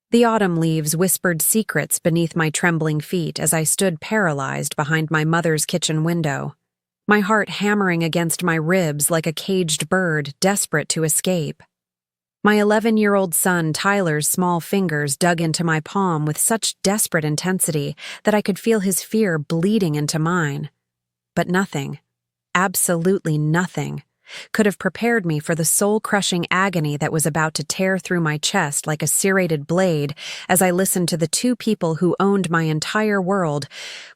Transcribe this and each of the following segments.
The autumn leaves whispered secrets beneath my trembling feet as I stood paralyzed behind my mother's kitchen window, my heart hammering against my ribs like a caged bird desperate to escape. My 11-year-old son Tyler's small fingers dug into my palm with such desperate intensity that I could feel his fear bleeding into mine. But nothing, absolutely nothing, could have prepared me for the soul-crushing agony that was about to tear through my chest like a serrated blade as I listened to the two people who owned my entire world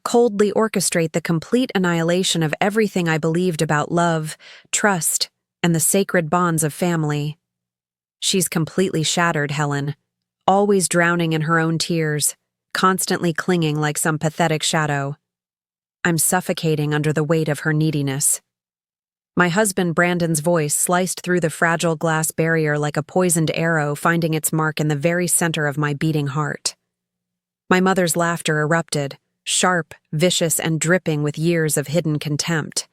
coldly orchestrate the complete annihilation of everything I believed about love, trust, and the sacred bonds of family. She's completely shattered, Helen, always drowning in her own tears, constantly clinging like some pathetic shadow. I'm suffocating under the weight of her neediness. My husband Brandon's voice sliced through the fragile glass barrier like a poisoned arrow, finding its mark in the very center of my beating heart. My mother's laughter erupted, sharp, vicious, and dripping with years of hidden contempt.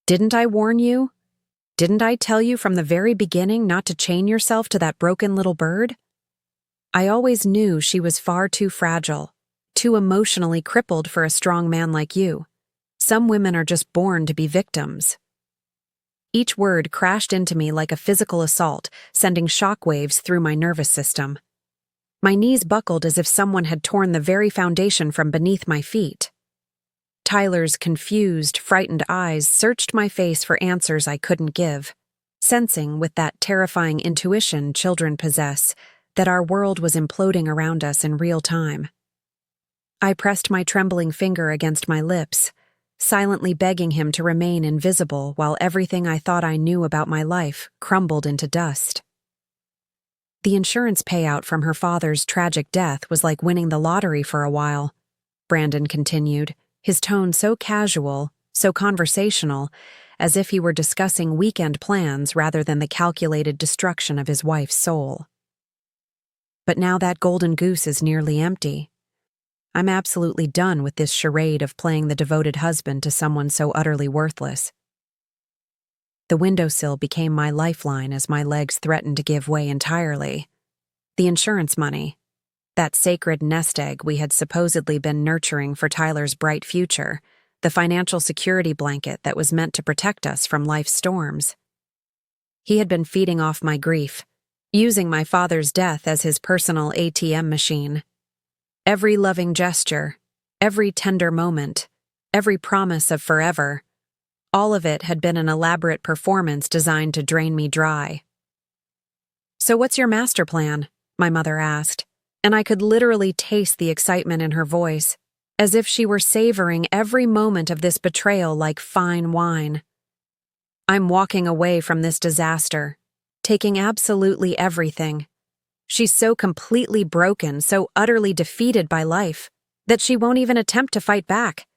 Didn't I warn you? Didn't I tell you from the very beginning not to chain yourself to that broken little bird? I always knew she was far too fragile, too emotionally crippled for a strong man like you. Some women are just born to be victims. Each word crashed into me like a physical assault, sending shockwaves through my nervous system. My knees buckled as if someone had torn the very foundation from beneath my feet. Tyler's confused, frightened eyes searched my face for answers I couldn't give, sensing with that terrifying intuition children possess that our world was imploding around us in real time. I pressed my trembling finger against my lips, silently begging him to remain invisible while everything I thought I knew about my life crumbled into dust. The insurance payout from her father's tragic death was like winning the lottery for a while, Brandon continued, his tone so casual, so conversational, as if he were discussing weekend plans rather than the calculated destruction of his wife's soul. But now that golden goose is nearly empty. I'm absolutely done with this charade of playing the devoted husband to someone so utterly worthless. The windowsill became my lifeline as my legs threatened to give way entirely. The insurance money, that sacred nest egg we had supposedly been nurturing for Tyler's bright future, the financial security blanket that was meant to protect us from life's storms. He had been feeding off my grief, using my father's death as his personal ATM machine. Every loving gesture, every tender moment, every promise of forever, all of it had been an elaborate performance designed to drain me dry. "So what's your master plan?" my mother asked, and I could literally taste the excitement in her voice, as if she were savoring every moment of this betrayal like fine wine. "I'm walking away from this disaster, taking absolutely everything. She's so completely broken, so utterly defeated by life, that she won't even attempt to fight back.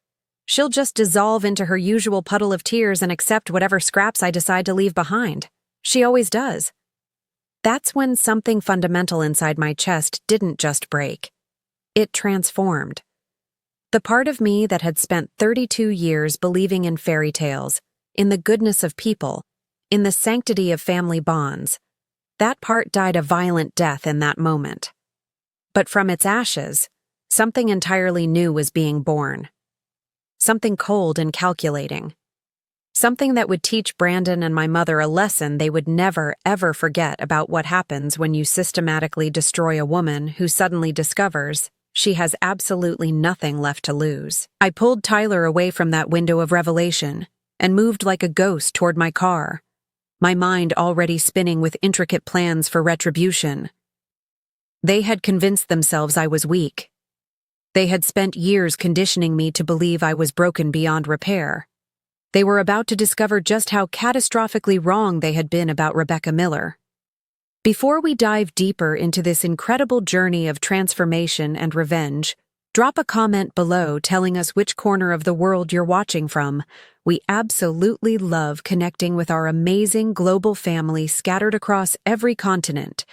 She'll just dissolve into her usual puddle of tears and accept whatever scraps I decide to leave behind. She always does." That's when something fundamental inside my chest didn't just break. It transformed. The part of me that had spent 32 years believing in fairy tales, in the goodness of people, in the sanctity of family bonds, that part died a violent death in that moment. But from its ashes, something entirely new was being born. Something cold and calculating. Something that would teach Brandon and my mother a lesson they would never, ever forget about what happens when you systematically destroy a woman who suddenly discovers she has absolutely nothing left to lose. I pulled Tyler away from that window of revelation and moved like a ghost toward my car, my mind already spinning with intricate plans for retribution. They had convinced themselves I was weak. They had spent years conditioning me to believe I was broken beyond repair. They were about to discover just how catastrophically wrong they had been about Rebecca Miller. Before we dive deeper into this incredible journey of transformation and revenge, drop a comment below telling us which corner of the world you're watching from. We absolutely love connecting with our amazing global family scattered across every continent.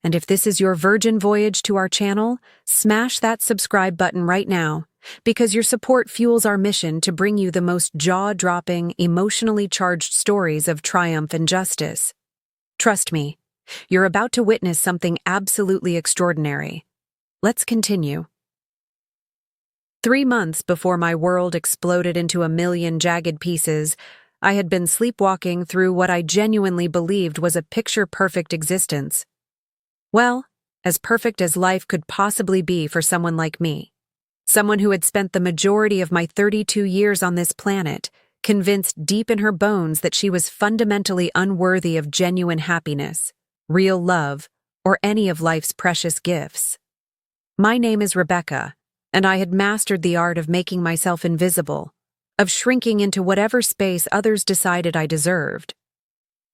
And if this is your virgin voyage to our channel, smash that subscribe button right now, because your support fuels our mission to bring you the most jaw-dropping, emotionally charged stories of triumph and justice. Trust me, You're about to witness something absolutely extraordinary. Let's continue. 3 months before my world exploded into a million jagged pieces, I had been sleepwalking through what I genuinely believed was a picture-perfect existence. Well, as perfect as life could possibly be for someone like me. Someone who had spent the majority of my 32 years on this planet, convinced deep in her bones that she was fundamentally unworthy of genuine happiness, real love, or any of life's precious gifts. My name is Rebecca, and I had mastered the art of making myself invisible, of shrinking into whatever space others decided I deserved.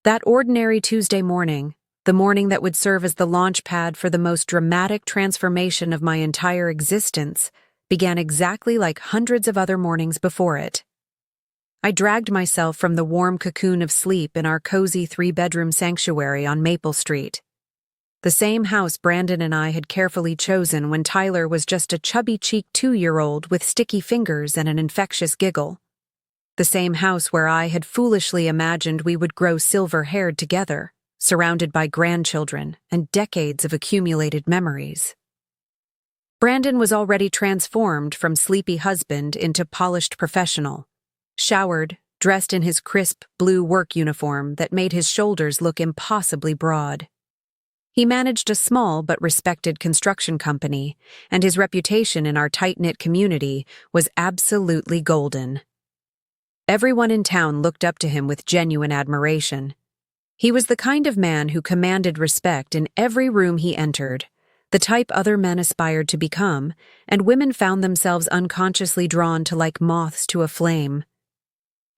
That ordinary Tuesday morning, the morning that would serve as the launch pad for the most dramatic transformation of my entire existence, began exactly like hundreds of other mornings before it. I dragged myself from the warm cocoon of sleep in our cozy 3-bedroom sanctuary on Maple Street. The same house Brandon and I had carefully chosen when Tyler was just a chubby-cheeked 2-year-old with sticky fingers and an infectious giggle. The same house where I had foolishly imagined we would grow silver-haired together, surrounded by grandchildren and decades of accumulated memories. Brandon was already transformed from sleepy husband into polished professional, showered, dressed in his crisp blue work uniform that made his shoulders look impossibly broad. He managed a small but respected construction company, and his reputation in our tight-knit community was absolutely golden. Everyone in town looked up to him with genuine admiration. He was the kind of man who commanded respect in every room he entered, the type other men aspired to become, and women found themselves unconsciously drawn to like moths to a flame.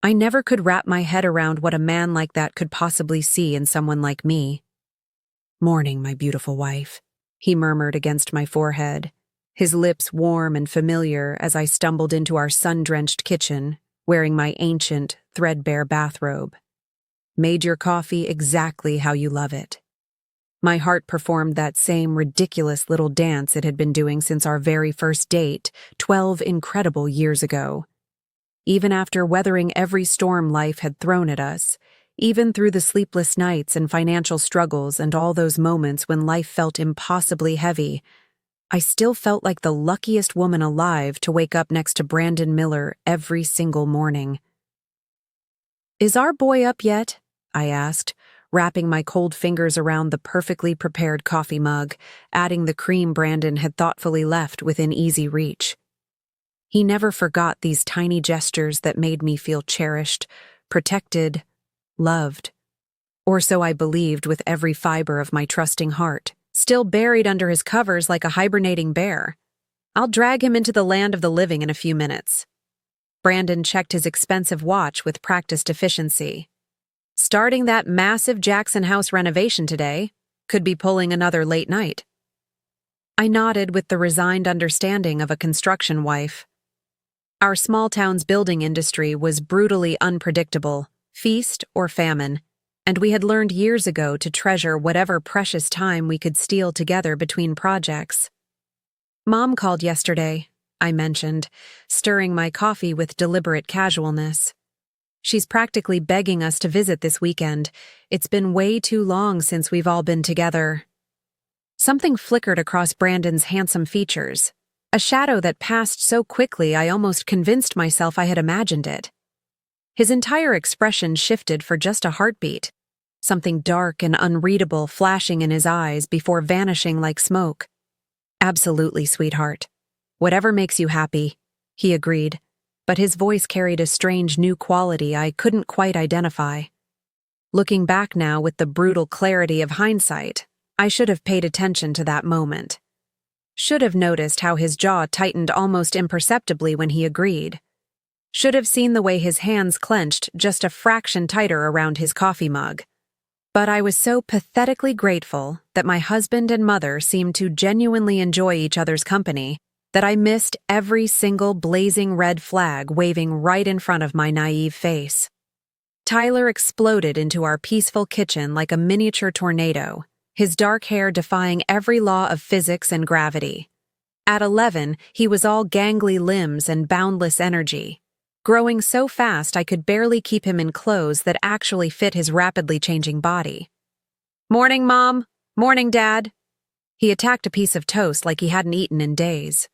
I never could wrap my head around what a man like that could possibly see in someone like me. "Morning, my beautiful wife," he murmured against my forehead, his lips warm and familiar as I stumbled into our sun-drenched kitchen, wearing my ancient, threadbare bathrobe. "Made your coffee exactly how you love it." My heart performed that same ridiculous little dance it had been doing since our very first date, 12 incredible years ago. Even after weathering every storm life had thrown at us, even through the sleepless nights and financial struggles and all those moments when life felt impossibly heavy, I still felt like the luckiest woman alive to wake up next to Brandon Miller every single morning. "Is our boy up yet?" I asked, wrapping my cold fingers around the perfectly prepared coffee mug, adding the cream Brandon had thoughtfully left within easy reach. He never forgot these tiny gestures that made me feel cherished, protected, loved. Or so I believed with every fiber of my trusting heart, still buried under his covers like a hibernating bear. "I'll drag him into the land of the living in a few minutes." Brandon checked his expensive watch with practiced efficiency. "Starting that massive Jackson house renovation today. Could be pulling another late night." I nodded with the resigned understanding of a construction wife. Our small town's building industry was brutally unpredictable, feast or famine, and we had learned years ago to treasure whatever precious time we could steal together between projects. "Mom called yesterday," I mentioned, stirring my coffee with deliberate casualness. "She's practically begging us to visit this weekend. It's been way too long since we've all been together." Something flickered across Brandon's handsome features, a shadow that passed so quickly I almost convinced myself I had imagined it. His entire expression shifted for just a heartbeat, something dark and unreadable flashing in his eyes before vanishing like smoke. "Absolutely, sweetheart. Whatever makes you happy," he agreed, but his voice carried a strange new quality I couldn't quite identify. Looking back now with the brutal clarity of hindsight, I should have paid attention to that moment. Should have noticed how his jaw tightened almost imperceptibly when he agreed. Should have seen the way his hands clenched just a fraction tighter around his coffee mug. But I was so pathetically grateful that my husband and mother seemed to genuinely enjoy each other's company that I missed every single blazing red flag waving right in front of my naive face. Tyler exploded into our peaceful kitchen like a miniature tornado, his dark hair defying every law of physics and gravity. At 11, he was all gangly limbs and boundless energy, growing so fast I could barely keep him in clothes that actually fit his rapidly changing body. Morning, Mom. Morning, Dad. He attacked a piece of toast like he hadn't eaten in days.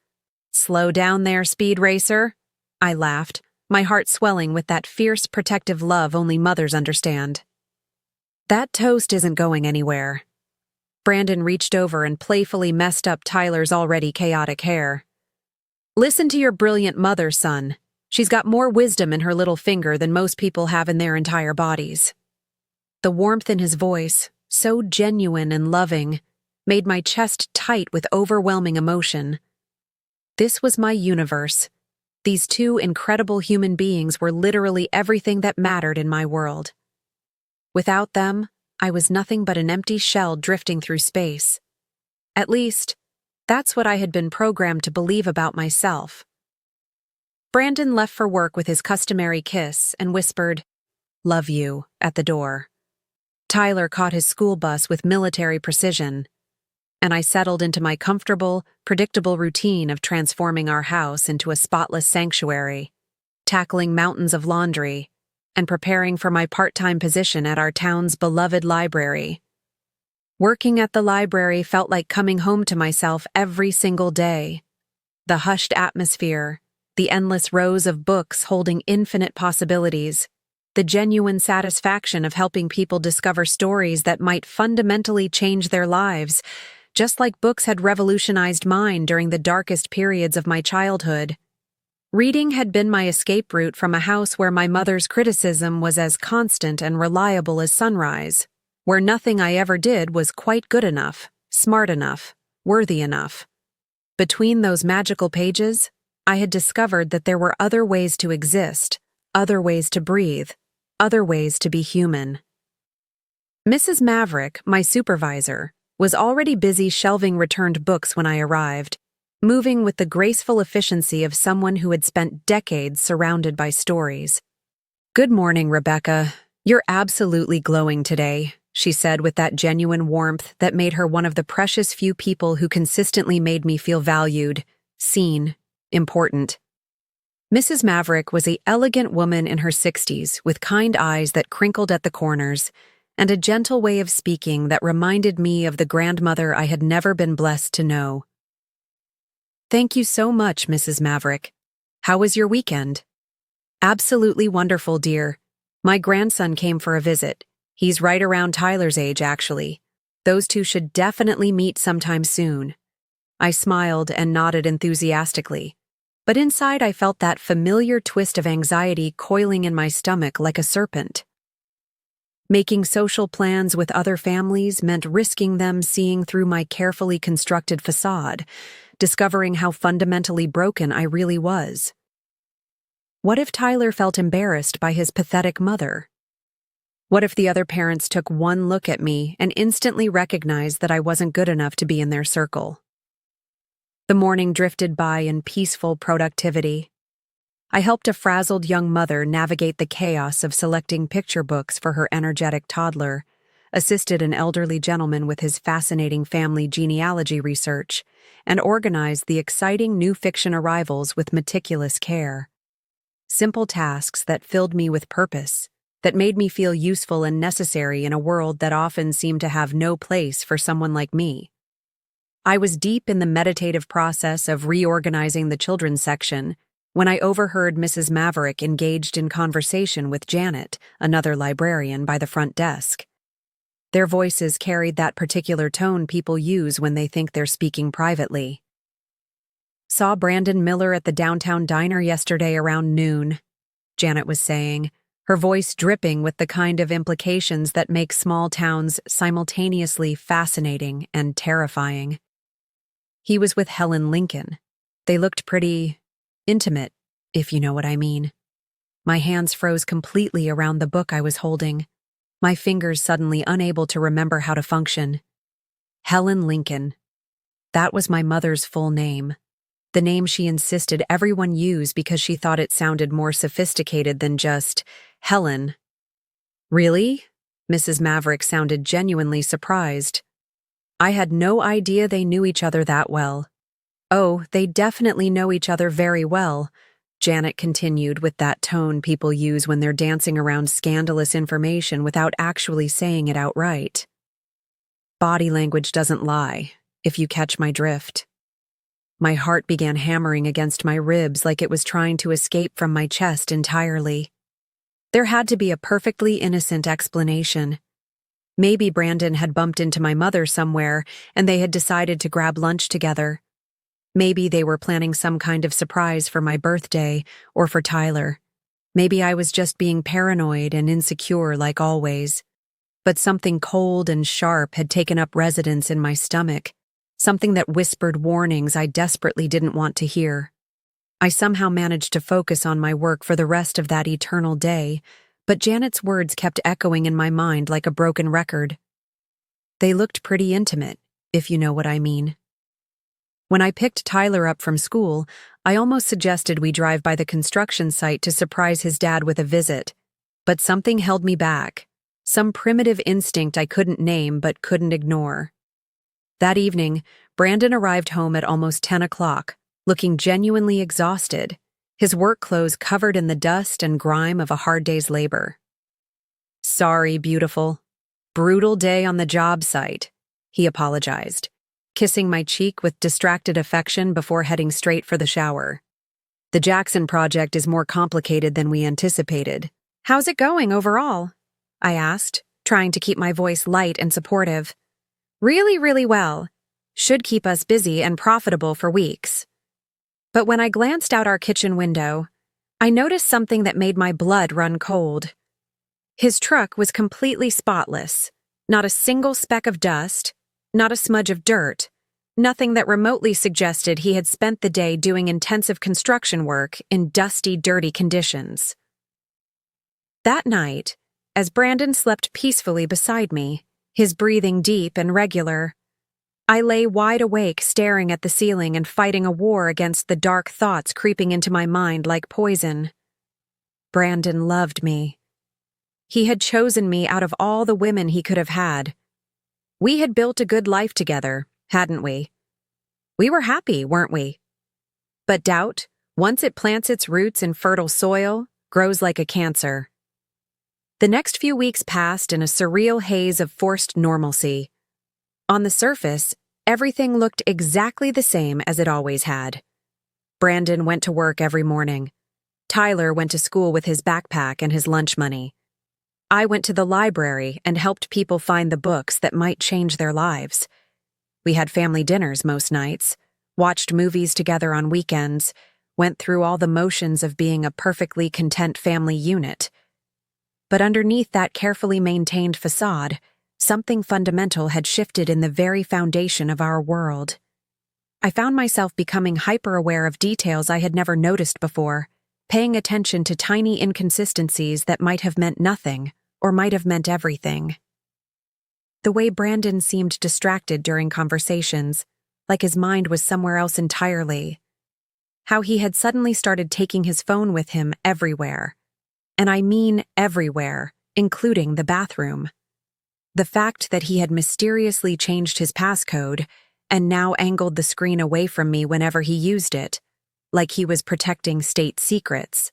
Slow down there, speed racer. I laughed, my heart swelling with that fierce, protective love only mothers understand. That toast isn't going anywhere. Brandon reached over and playfully messed up Tyler's already chaotic hair. Listen to your brilliant mother, son. She's got more wisdom in her little finger than most people have in their entire bodies. The warmth in his voice, so genuine and loving, made my chest tight with overwhelming emotion. This was my universe. These two incredible human beings were literally everything that mattered in my world. Without them, I was nothing but an empty shell drifting through space. At least, that's what I had been programmed to believe about myself. Brandon left for work with his customary kiss and whispered, "Love you," at the door. Tyler caught his school bus with military precision, and I settled into my comfortable, predictable routine of transforming our house into a spotless sanctuary, tackling mountains of laundry, and preparing for my part-time position at our town's beloved library. Working at the library felt like coming home to myself every single day. The hushed atmosphere, the endless rows of books holding infinite possibilities, the genuine satisfaction of helping people discover stories that might fundamentally change their lives, just like books had revolutionized mine during the darkest periods of my childhood. Reading had been my escape route from a house where my mother's criticism was as constant and reliable as sunrise, where nothing I ever did was quite good enough, smart enough, worthy enough. Between those magical pages, I had discovered that there were other ways to exist, other ways to breathe, other ways to be human. Mrs. Maverick, my supervisor, was already busy shelving returned books when I arrived, moving with the graceful efficiency of someone who had spent decades surrounded by stories. "Good morning, Rebecca. You're absolutely glowing today," she said with that genuine warmth that made her one of the precious few people who consistently made me feel valued, seen, important. Mrs. Maverick was an elegant woman in her 60s with kind eyes that crinkled at the corners and a gentle way of speaking that reminded me of the grandmother I had never been blessed to know. "Thank you so much, Mrs. Maverick. How was your weekend?" "Absolutely wonderful, dear. My grandson came for a visit. He's right around Tyler's age, actually. Those two should definitely meet sometime soon." I smiled and nodded enthusiastically, but inside I felt that familiar twist of anxiety coiling in my stomach like a serpent. Making social plans with other families meant risking them seeing through my carefully constructed facade, discovering how fundamentally broken I really was. What if Tyler felt embarrassed by his pathetic mother? What if the other parents took one look at me and instantly recognized that I wasn't good enough to be in their circle? The morning drifted by in peaceful productivity. I helped a frazzled young mother navigate the chaos of selecting picture books for her energetic toddler, assisted an elderly gentleman with his fascinating family genealogy research, and organized the exciting new fiction arrivals with meticulous care. Simple tasks that filled me with purpose, that made me feel useful and necessary in a world that often seemed to have no place for someone like me. I was deep in the meditative process of reorganizing the children's section when I overheard Mrs. Maverick engaged in conversation with Janet, another librarian, by the front desk. Their voices carried that particular tone people use when they think they're speaking privately. "Saw Brandon Miller at the downtown diner yesterday around noon," Janet was saying, her voice dripping with the kind of implications that make small towns simultaneously fascinating and terrifying. "He was with Helen Lincoln. They looked pretty intimate, if you know what I mean." My hands froze completely around the book I was holding, my fingers suddenly unable to remember how to function. Helen Lincoln. That was my mother's full name, the name she insisted everyone use because she thought it sounded more sophisticated than just Helen. "Really?" Mrs. Maverick sounded genuinely surprised. "I had no idea they knew each other that well." "Oh, they definitely know each other very well," Janet continued with that tone people use when they're dancing around scandalous information without actually saying it outright. Body language doesn't lie, if you catch my drift. My heart began hammering against my ribs like it was trying to escape from my chest entirely. There had to be a perfectly innocent explanation. Maybe Brandon had bumped into my mother somewhere and they had decided to grab lunch together. Maybe they were planning some kind of surprise for my birthday or for Tyler. Maybe I was just being paranoid and insecure like always. But something cold and sharp had taken up residence in my stomach, something that whispered warnings I desperately didn't want to hear. I somehow managed to focus on my work for the rest of that eternal day, but Janet's words kept echoing in my mind like a broken record. They looked pretty intimate, if you know what I mean. When I picked Tyler up from school, I almost suggested we drive by the construction site to surprise his dad with a visit, but something held me back, some primitive instinct I couldn't name but couldn't ignore. That evening, Brandon arrived home at almost 10 o'clock, looking genuinely exhausted, his work clothes covered in the dust and grime of a hard day's labor. "Sorry, beautiful. Brutal day on the job site," he apologized, kissing my cheek with distracted affection before heading straight for the shower. "The Jackson project is more complicated than we anticipated." "How's it going overall?" I asked, trying to keep my voice light and supportive. "Really, really well. Should keep us busy and profitable for weeks." But when I glanced out our kitchen window, I noticed something that made my blood run cold. His truck was completely spotless, not a single speck of dust, not a smudge of dirt, nothing that remotely suggested he had spent the day doing intensive construction work in dusty, dirty conditions. That night, as Brandon slept peacefully beside me, his breathing deep and regular, I lay wide awake staring at the ceiling and fighting a war against the dark thoughts creeping into my mind like poison. Brandon loved me. He had chosen me out of all the women he could have had. We had built a good life together, hadn't we? We were happy, weren't we? But doubt, once it plants its roots in fertile soil, grows like a cancer. The next few weeks passed in a surreal haze of forced normalcy. On the surface, everything looked exactly the same as it always had. Brandon went to work every morning. Tyler went to school with his backpack and his lunch money. I went to the library and helped people find the books that might change their lives. We had family dinners most nights, watched movies together on weekends, went through all the motions of being a perfectly content family unit. But underneath that carefully maintained facade, something fundamental had shifted in the very foundation of our world. I found myself becoming hyper-aware of details I had never noticed before, paying attention to tiny inconsistencies that might have meant nothing, or might have meant everything. The way Brandon seemed distracted during conversations, like his mind was somewhere else entirely. How he had suddenly started taking his phone with him everywhere. And I mean everywhere, including the bathroom. The fact that he had mysteriously changed his passcode and now angled the screen away from me whenever he used it, like he was protecting state secrets.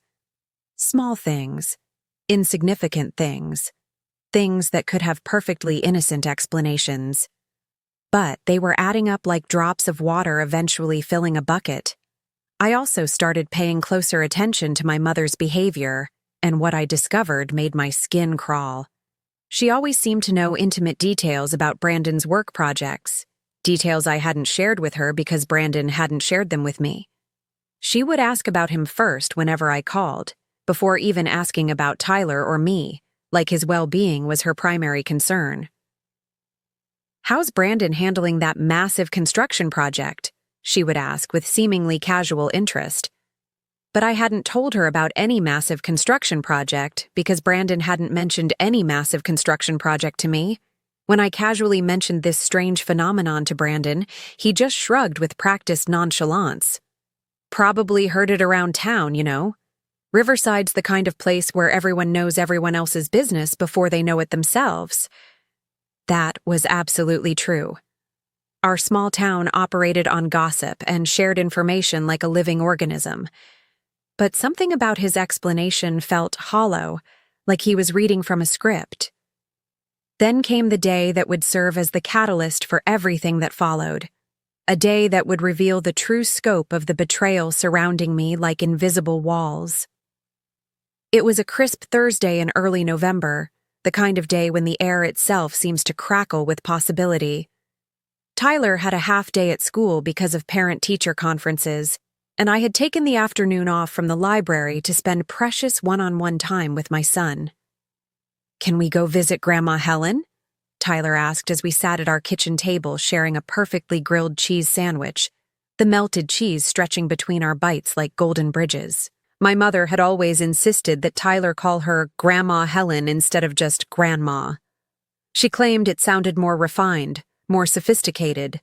Small things, insignificant things, things that could have perfectly innocent explanations. But they were adding up like drops of water eventually filling a bucket. I also started paying closer attention to my mother's behavior, and what I discovered made my skin crawl. She always seemed to know intimate details about Brandon's work projects, details I hadn't shared with her because Brandon hadn't shared them with me. She would ask about him first whenever I called, before even asking about Tyler or me, like his well-being was her primary concern. "How's Brandon handling that massive construction project?" she would ask with seemingly casual interest. But I hadn't told her about any massive construction project because Brandon hadn't mentioned any massive construction project to me. When I casually mentioned this strange phenomenon to Brandon, he just shrugged with practiced nonchalance. "Probably heard it around town, you know. Riverside's the kind of place where everyone knows everyone else's business before they know it themselves." That was absolutely true. Our small town operated on gossip and shared information like a living organism. But something about his explanation felt hollow, like he was reading from a script. Then came the day that would serve as the catalyst for everything that followed. A day that would reveal the true scope of the betrayal surrounding me like invisible walls. It was a crisp Thursday in early November, the kind of day when the air itself seems to crackle with possibility. Tyler had a half day at school because of parent-teacher conferences, and I had taken the afternoon off from the library to spend precious one-on-one time with my son. "Can we go visit Grandma Helen?" Tyler asked as we sat at our kitchen table sharing a perfectly grilled cheese sandwich, the melted cheese stretching between our bites like golden bridges. My mother had always insisted that Tyler call her Grandma Helen instead of just Grandma. She claimed it sounded more refined, more sophisticated.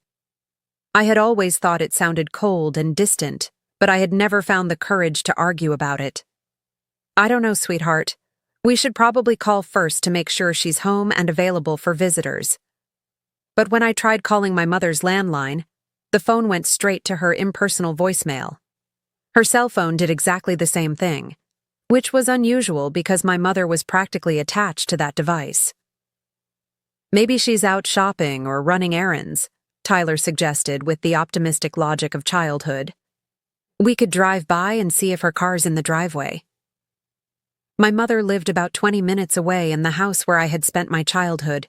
I had always thought it sounded cold and distant, but I had never found the courage to argue about it. "I don't know, sweetheart. We should probably call first to make sure she's home and available for visitors." But when I tried calling my mother's landline, the phone went straight to her impersonal voicemail. Her cell phone did exactly the same thing, which was unusual because my mother was practically attached to that device. "Maybe she's out shopping or running errands," Tyler suggested with the optimistic logic of childhood. "We could drive by and see if her car's in the driveway." My mother lived about 20 minutes away in the house where I had spent my childhood,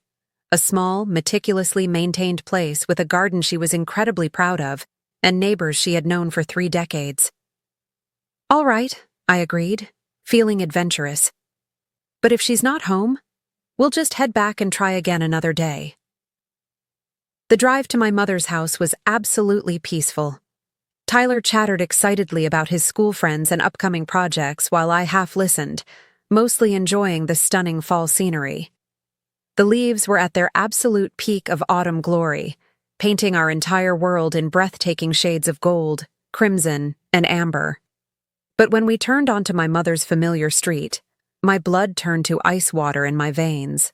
a small, meticulously maintained place with a garden she was incredibly proud of and neighbors she had known for 3 decades. "All right," I agreed, feeling adventurous. "But if she's not home, we'll just head back and try again another day." The drive to my mother's house was absolutely peaceful. Tyler chattered excitedly about his school friends and upcoming projects while I half listened, mostly enjoying the stunning fall scenery. The leaves were at their absolute peak of autumn glory, painting our entire world in breathtaking shades of gold, crimson, and amber. But when we turned onto my mother's familiar street, my blood turned to ice water in my veins.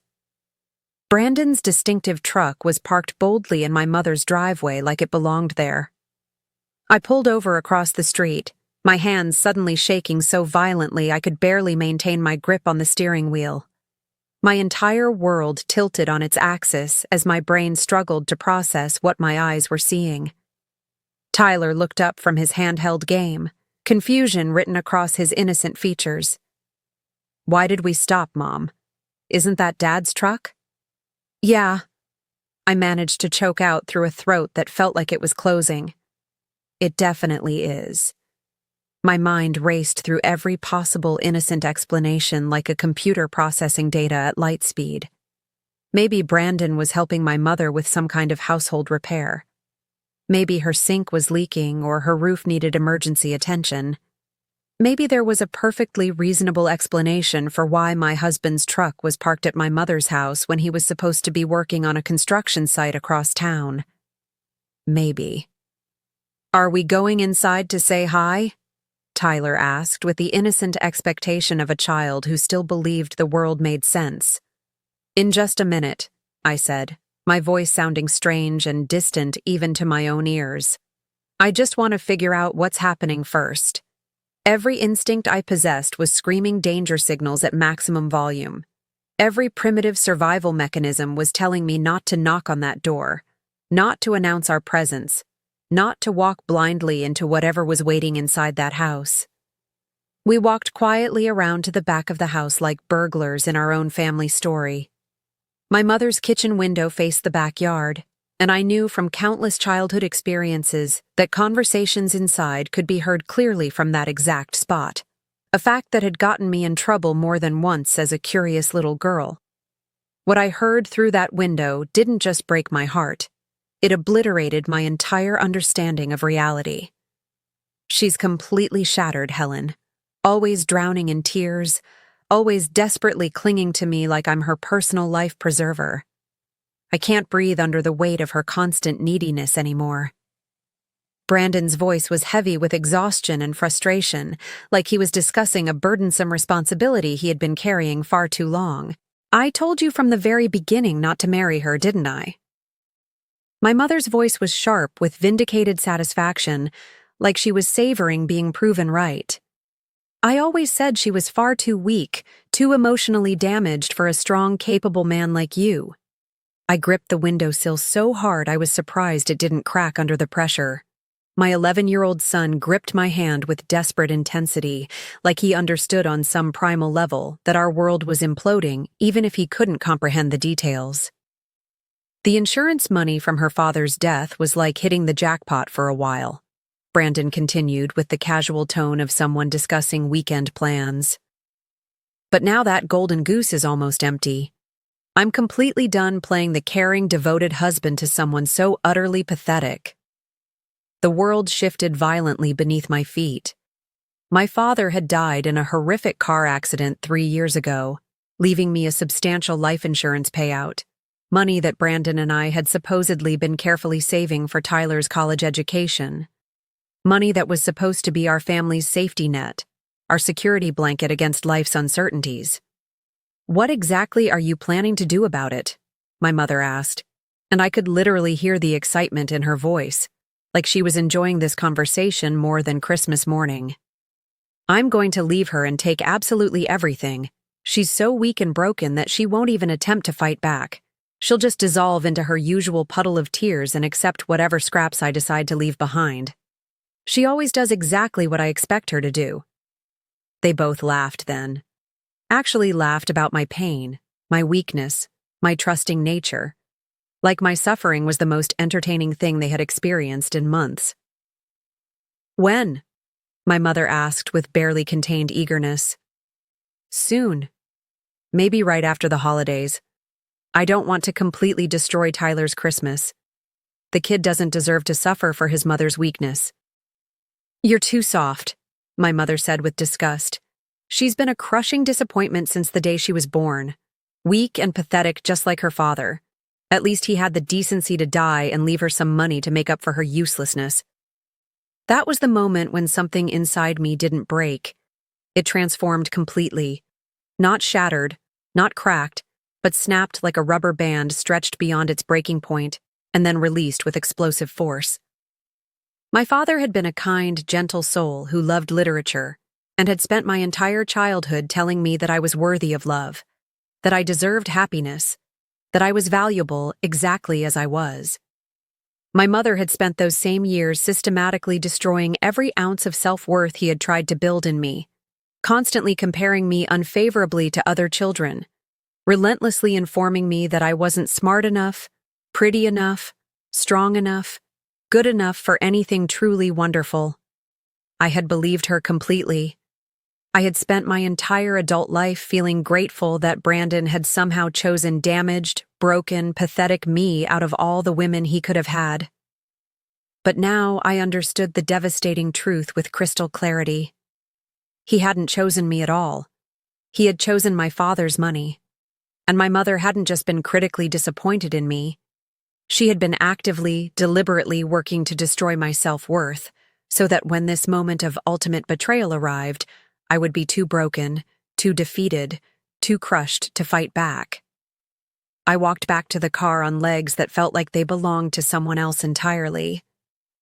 Brandon's distinctive truck was parked boldly in my mother's driveway like it belonged there. I pulled over across the street, my hands suddenly shaking so violently I could barely maintain my grip on the steering wheel. My entire world tilted on its axis as my brain struggled to process what my eyes were seeing. Tyler looked up from his handheld game, confusion written across his innocent features. "Why did we stop, Mom? Isn't that Dad's truck?" "Yeah," I managed to choke out through a throat that felt like it was closing. "It definitely is." My mind raced through every possible innocent explanation like a computer processing data at light speed. Maybe Brandon was helping my mother with some kind of household repair. Maybe her sink was leaking or her roof needed emergency attention. Maybe there was a perfectly reasonable explanation for why my husband's truck was parked at my mother's house when he was supposed to be working on a construction site across town. Maybe. "Are we going inside to say hi?" Tyler asked with the innocent expectation of a child who still believed the world made sense. "In just a minute," I said, my voice sounding strange and distant even to my own ears. "I just want to figure out what's happening first." Every instinct I possessed was screaming danger signals at maximum volume. Every primitive survival mechanism was telling me not to knock on that door, not to announce our presence, not to walk blindly into whatever was waiting inside that house. We walked quietly around to the back of the house like burglars in our own family story. My mother's kitchen window faced the backyard, and I knew from countless childhood experiences that conversations inside could be heard clearly from that exact spot, a fact that had gotten me in trouble more than once as a curious little girl. What I heard through that window didn't just break my heart. It obliterated my entire understanding of reality. "She's completely shattered, Helen. Always drowning in tears, always desperately clinging to me like I'm her personal life preserver. I can't breathe under the weight of her constant neediness anymore." Brandon's voice was heavy with exhaustion and frustration, like he was discussing a burdensome responsibility he had been carrying far too long. "I told you from the very beginning not to marry her, didn't I?" My mother's voice was sharp with vindicated satisfaction, like she was savoring being proven right. I always said she was far too weak, too emotionally damaged for a strong, capable man like you. I gripped the windowsill so hard I was surprised it didn't crack under the pressure. My 11-year-old son gripped my hand with desperate intensity, like he understood on some primal level that our world was imploding, even if he couldn't comprehend the details. The insurance money from her father's death was like hitting the jackpot for a while, Brandon continued with the casual tone of someone discussing weekend plans. But now that golden goose is almost empty. I'm completely done playing the caring, devoted husband to someone so utterly pathetic. The world shifted violently beneath my feet. My father had died in a horrific car accident 3 years ago, leaving me a substantial life insurance payout, money that Brandon and I had supposedly been carefully saving for Tyler's college education. Money that was supposed to be our family's safety net, our security blanket against life's uncertainties. "What exactly are you planning to do about it?" my mother asked, and I could literally hear the excitement in her voice, like she was enjoying this conversation more than Christmas morning. "I'm going to leave her and take absolutely everything. She's so weak and broken that she won't even attempt to fight back. She'll just dissolve into her usual puddle of tears and accept whatever scraps I decide to leave behind. She always does exactly what I expect her to do." They both laughed then. Actually laughed about my pain, my weakness, my trusting nature. Like my suffering was the most entertaining thing they had experienced in months. "When?" my mother asked with barely contained eagerness. "Soon. Maybe right after the holidays. I don't want to completely destroy Tyler's Christmas. The kid doesn't deserve to suffer for his mother's weakness." "You're too soft," my mother said with disgust. "She's been a crushing disappointment since the day she was born. Weak and pathetic just like her father. At least he had the decency to die and leave her some money to make up for her uselessness." That was the moment when something inside me didn't break. It transformed completely. Not shattered, not cracked, but snapped like a rubber band stretched beyond its breaking point and then released with explosive force. My father had been a kind, gentle soul who loved literature and had spent my entire childhood telling me that I was worthy of love, that I deserved happiness, that I was valuable exactly as I was. My mother had spent those same years systematically destroying every ounce of self-worth he had tried to build in me, constantly comparing me unfavorably to other children, relentlessly informing me that I wasn't smart enough, pretty enough, strong enough, good enough for anything truly wonderful. I had believed her completely. I had spent my entire adult life feeling grateful that Brandon had somehow chosen damaged, broken, pathetic me out of all the women he could have had. But now I understood the devastating truth with crystal clarity. He hadn't chosen me at all. He had chosen my father's money. And my mother hadn't just been critically disappointed in me. She had been actively, deliberately working to destroy my self-worth, so that when this moment of ultimate betrayal arrived, I would be too broken, too defeated, too crushed to fight back. I walked back to the car on legs that felt like they belonged to someone else entirely.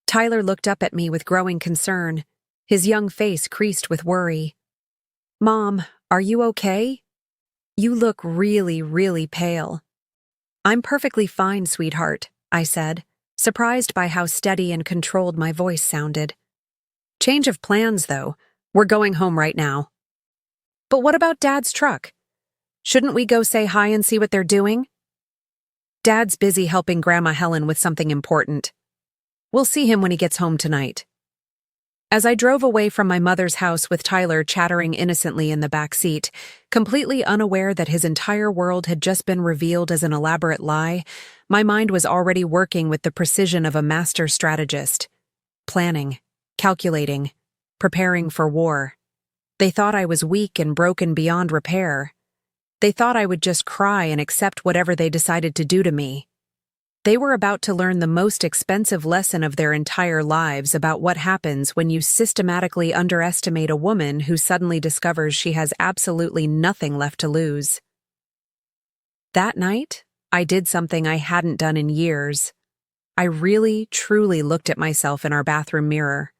Tyler looked up at me with growing concern, his young face creased with worry. "Mom, are you okay? You look really, really pale." "I'm perfectly fine, sweetheart," I said, surprised by how steady and controlled my voice sounded. "Change of plans, though. We're going home right now." "But what about Dad's truck? Shouldn't we go say hi and see what they're doing?" "Dad's busy helping Grandma Helen with something important. We'll see him when he gets home tonight." As I drove away from my mother's house with Tyler chattering innocently in the back seat, completely unaware that his entire world had just been revealed as an elaborate lie, my mind was already working with the precision of a master strategist. Planning, calculating, preparing for war. They thought I was weak and broken beyond repair. They thought I would just cry and accept whatever they decided to do to me. They were about to learn the most expensive lesson of their entire lives about what happens when you systematically underestimate a woman who suddenly discovers she has absolutely nothing left to lose. That night, I did something I hadn't done in years. I really, truly looked at myself in our bathroom mirror.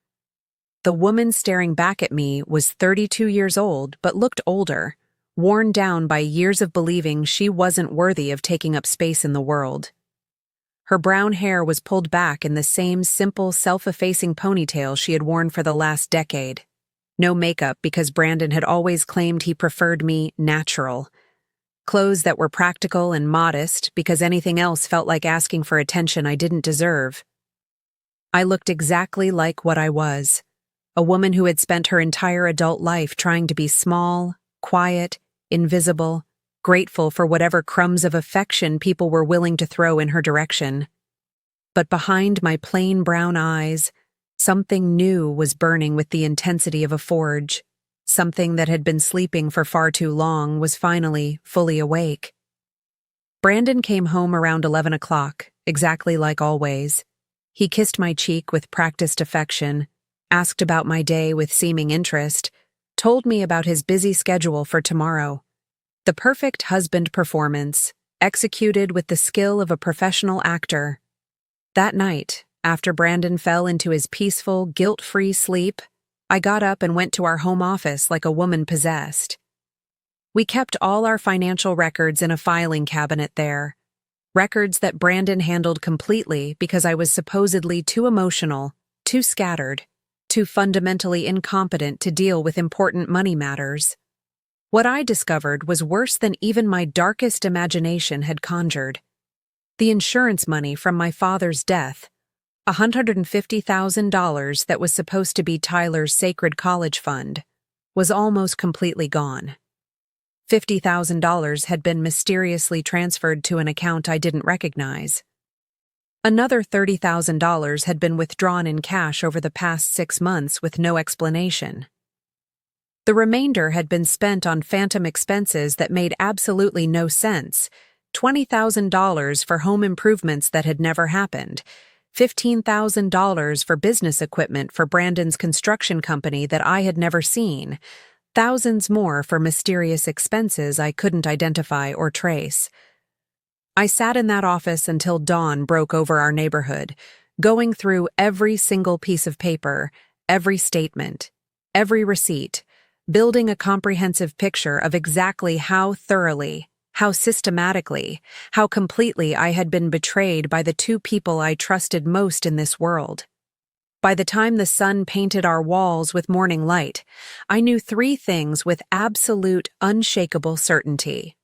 The woman staring back at me was 32 years old but looked older, worn down by years of believing she wasn't worthy of taking up space in the world. Her brown hair was pulled back in the same simple, self-effacing ponytail she had worn for the last decade. No makeup because Brandon had always claimed he preferred me natural. Clothes that were practical and modest because anything else felt like asking for attention I didn't deserve. I looked exactly like what I was, a woman who had spent her entire adult life trying to be small, quiet, invisible, grateful for whatever crumbs of affection people were willing to throw in her direction. But behind my plain brown eyes, something new was burning with the intensity of a forge. Something that had been sleeping for far too long was finally fully awake. Brandon came home around 11 o'clock, exactly like always. He kissed my cheek with practiced affection, asked about my day with seeming interest, told me about his busy schedule for tomorrow. The perfect husband performance, executed with the skill of a professional actor. That night, after Brandon fell into his peaceful, guilt-free sleep, I got up and went to our home office like a woman possessed. We kept all our financial records in a filing cabinet there, records that Brandon handled completely because I was supposedly too emotional, too scattered, too fundamentally incompetent to deal with important money matters. What I discovered was worse than even my darkest imagination had conjured. The insurance money from my father's death, $150,000 that was supposed to be Tyler's sacred college fund, was almost completely gone. $50,000 had been mysteriously transferred to an account I didn't recognize. Another $30,000 had been withdrawn in cash over the past 6 months with no explanation. The remainder had been spent on phantom expenses that made absolutely no sense. $20,000 for home improvements that had never happened. $15,000 for business equipment for Brandon's construction company that I had never seen. Thousands more for mysterious expenses I couldn't identify or trace. I sat in that office until dawn broke over our neighborhood, going through every single piece of paper, every statement, every receipt, building a comprehensive picture of exactly how thoroughly, how systematically, how completely I had been betrayed by the two people I trusted most in this world. By the time the sun painted our walls with morning light, I knew 3 things with absolute, unshakable certainty.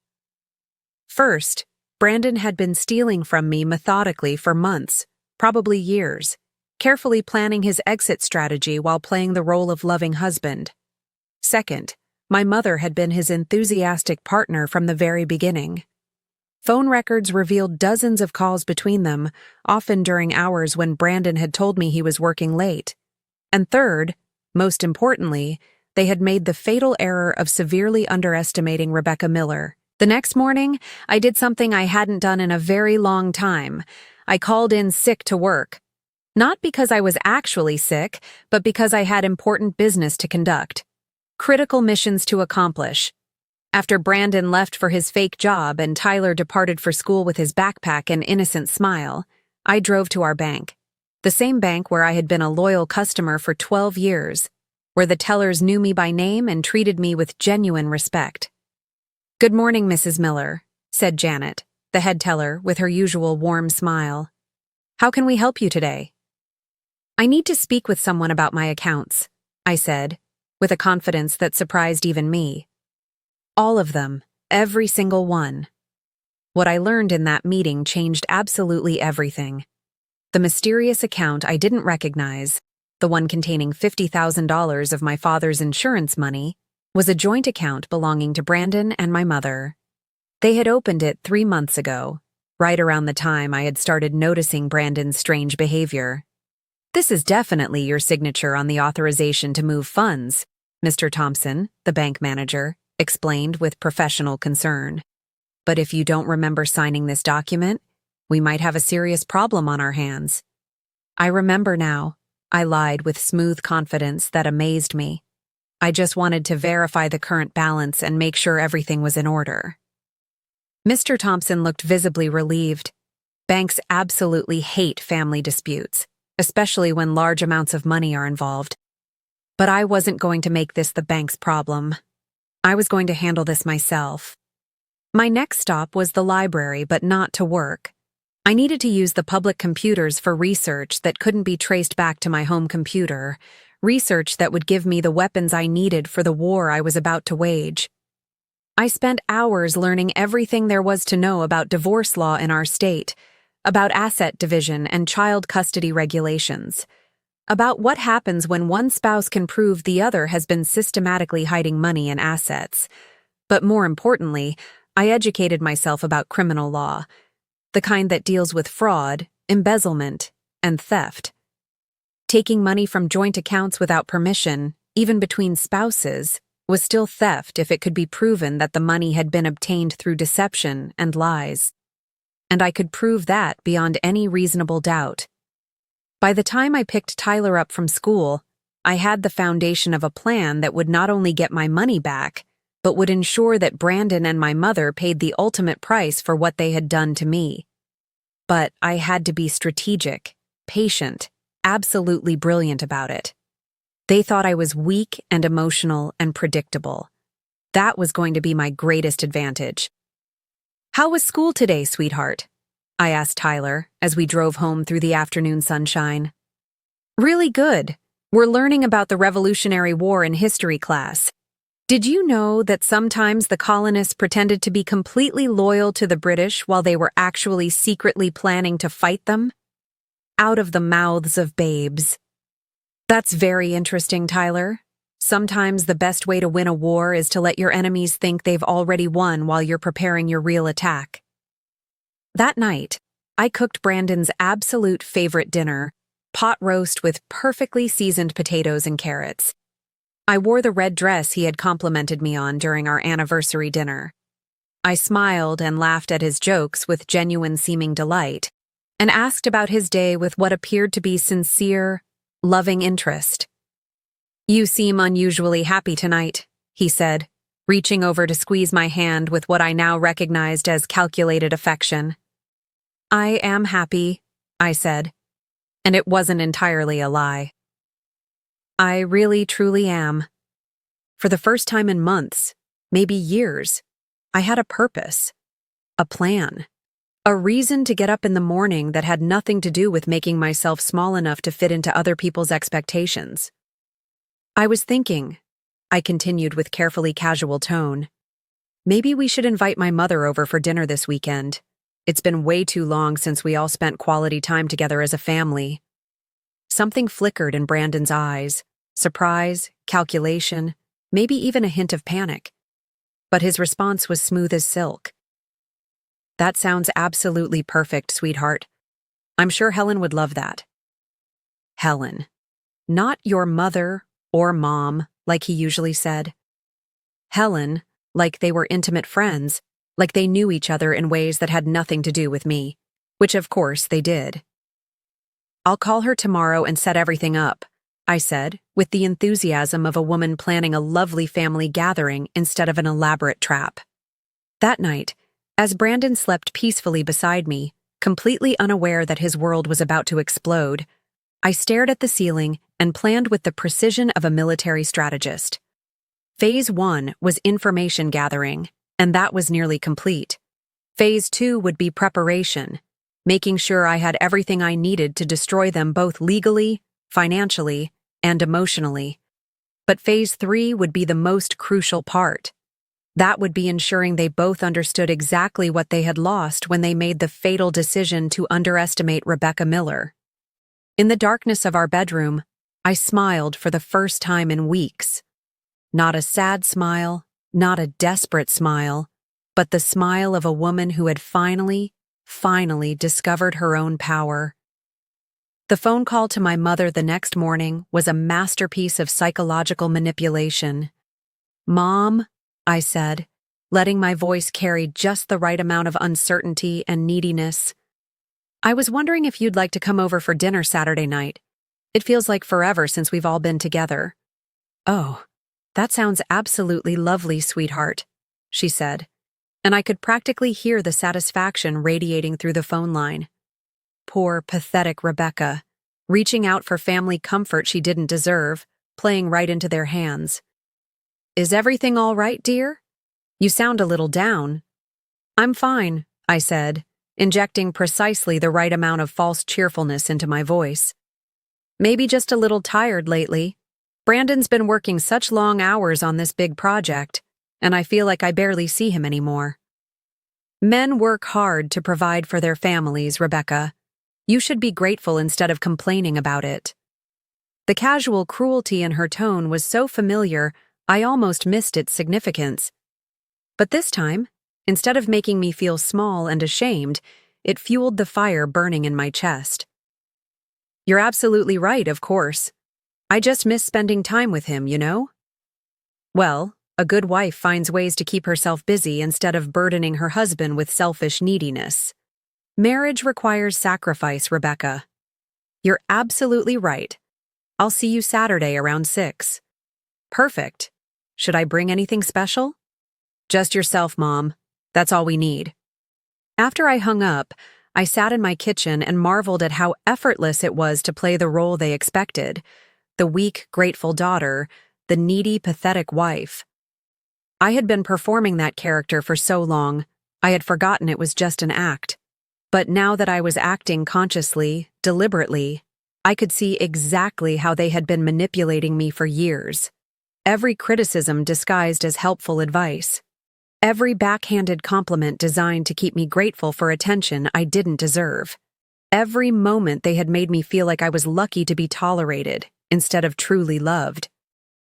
First, Brandon had been stealing from me methodically for months, probably years, carefully planning his exit strategy while playing the role of loving husband. Second, my mother had been his enthusiastic partner from the very beginning. Phone records revealed dozens of calls between them, often during hours when Brandon had told me he was working late. And third, most importantly, they had made the fatal error of severely underestimating Rebecca Miller. The next morning, I did something I hadn't done in a very long time. I called in sick to work. Not because I was actually sick, but because I had important business to conduct. Critical missions to accomplish. After Brandon left for his fake job and Tyler departed for school with his backpack and innocent smile, I drove to our bank. The same bank where I had been a loyal customer for 12 years, where the tellers knew me by name and treated me with genuine respect. "Good morning, Mrs. Miller," said Janet, the head teller, with her usual warm smile. "How can we help you today?" "I need to speak with someone about my accounts," I said, with a confidence that surprised even me. All of them, every single one. What I learned in that meeting changed absolutely everything. The mysterious account I didn't recognize, the one containing $50,000 of my father's insurance money, was a joint account belonging to Brandon and my mother. They had opened it 3 months ago, right around the time I had started noticing Brandon's strange behavior. "This is definitely your signature on the authorization to move funds," Mr. Thompson, the bank manager, explained with professional concern. "But if you don't remember signing this document, we might have a serious problem on our hands." "I remember now," I lied with smooth confidence that amazed me. "I just wanted to verify the current balance and make sure everything was in order." Mr. Thompson looked visibly relieved. Banks absolutely hate family disputes, especially when large amounts of money are involved. But I wasn't going to make this the bank's problem. I was going to handle this myself. My next stop was the library, but not to work. I needed to use the public computers for research that couldn't be traced back to my home computer, research that would give me the weapons I needed for the war I was about to wage. I spent hours learning everything there was to know about divorce law in our state, about asset division and child custody regulations, about what happens when one spouse can prove the other has been systematically hiding money and assets. But more importantly, I educated myself about criminal law, the kind that deals with fraud, embezzlement, and theft. Taking money from joint accounts without permission, even between spouses, was still theft if it could be proven that the money had been obtained through deception and lies. And I could prove that beyond any reasonable doubt. By the time I picked Tyler up from school, I had the foundation of a plan that would not only get my money back, but would ensure that Brandon and my mother paid the ultimate price for what they had done to me. But I had to be strategic, patient, absolutely brilliant about it. They thought I was weak and emotional and predictable. That was going to be my greatest advantage. "How was school today, sweetheart?" I asked Tyler as we drove home through the afternoon sunshine. "Really good. We're learning about the Revolutionary War in history class. Did you know that sometimes the colonists pretended to be completely loyal to the British while they were actually secretly planning to fight them? Out of the mouths of babes. That's very interesting, Tyler. Sometimes the best way to win a war is to let your enemies think they've already won while you're preparing your real attack." That night, I cooked Brandon's absolute favorite dinner, pot roast with perfectly seasoned potatoes and carrots. I wore the red dress he had complimented me on during our anniversary dinner. I smiled and laughed at his jokes with genuine-seeming delight, and asked about his day with what appeared to be sincere, loving interest. "You seem unusually happy tonight," he said, reaching over to squeeze my hand with what I now recognized as calculated affection. "I am happy," I said, and it wasn't entirely a lie. I really, truly am. For the first time in months, maybe years, I had a purpose, a plan. A reason to get up in the morning that had nothing to do with making myself small enough to fit into other people's expectations. "I was thinking," I continued with carefully casual tone, "maybe we should invite my mother over for dinner this weekend. It's been way too long since we all spent quality time together as a family." Something flickered in Brandon's eyes, surprise, calculation, maybe even a hint of panic. But his response was smooth as silk. "That sounds absolutely perfect, sweetheart. I'm sure Helen would love that." Helen. Not your mother or mom, like he usually said. Helen, like they were intimate friends, like they knew each other in ways that had nothing to do with me, which of course they did. "I'll call her tomorrow and set everything up," I said, with the enthusiasm of a woman planning a lovely family gathering instead of an elaborate trap. That night, as Brandon slept peacefully beside me, completely unaware that his world was about to explode, I stared at the ceiling and planned with the precision of a military strategist. Phase 1 was information gathering, and that was nearly complete. Phase 2 would be preparation, making sure I had everything I needed to destroy them both legally, financially, and emotionally. But Phase 3 would be the most crucial part. That would be ensuring they both understood exactly what they had lost when they made the fatal decision to underestimate Rebecca Miller. In the darkness of our bedroom, I smiled for the first time in weeks. Not a sad smile, not a desperate smile, but the smile of a woman who had finally discovered her own power. The phone call to my mother the next morning was a masterpiece of psychological manipulation. "Mom," I said, letting my voice carry just the right amount of uncertainty and neediness. "I was wondering if you'd like to come over for dinner Saturday night. It feels like forever since we've all been together." "Oh, that sounds absolutely lovely, sweetheart," she said, and I could practically hear the satisfaction radiating through the phone line. Poor, pathetic Rebecca, reaching out for family comfort she didn't deserve, playing right into their hands. "Is everything all right, dear? You sound a little down." "I'm fine," I said, injecting precisely the right amount of false cheerfulness into my voice. "Maybe just a little tired lately. Brandon's been working such long hours on this big project, and I feel like I barely see him anymore." "Men work hard to provide for their families, Rebecca. You should be grateful instead of complaining about it." The casual cruelty in her tone was so familiar, I almost missed its significance. But this time, instead of making me feel small and ashamed, it fueled the fire burning in my chest. "You're absolutely right, of course. I just miss spending time with him, you know?" Well, a good wife finds ways to keep herself busy instead of burdening her husband with selfish neediness. Marriage requires sacrifice, Rebecca. You're absolutely right. I'll see you Saturday around 6. Perfect. Should I bring anything special? Just yourself, Mom. That's all we need. After I hung up, I sat in my kitchen and marveled at how effortless it was to play the role they expected: the weak, grateful daughter, the needy, pathetic wife. I had been performing that character for so long, I had forgotten it was just an act. But now that I was acting consciously, deliberately, I could see exactly how they had been manipulating me for years. Every criticism disguised as helpful advice. Every backhanded compliment designed to keep me grateful for attention I didn't deserve. Every moment they had made me feel like I was lucky to be tolerated instead of truly loved.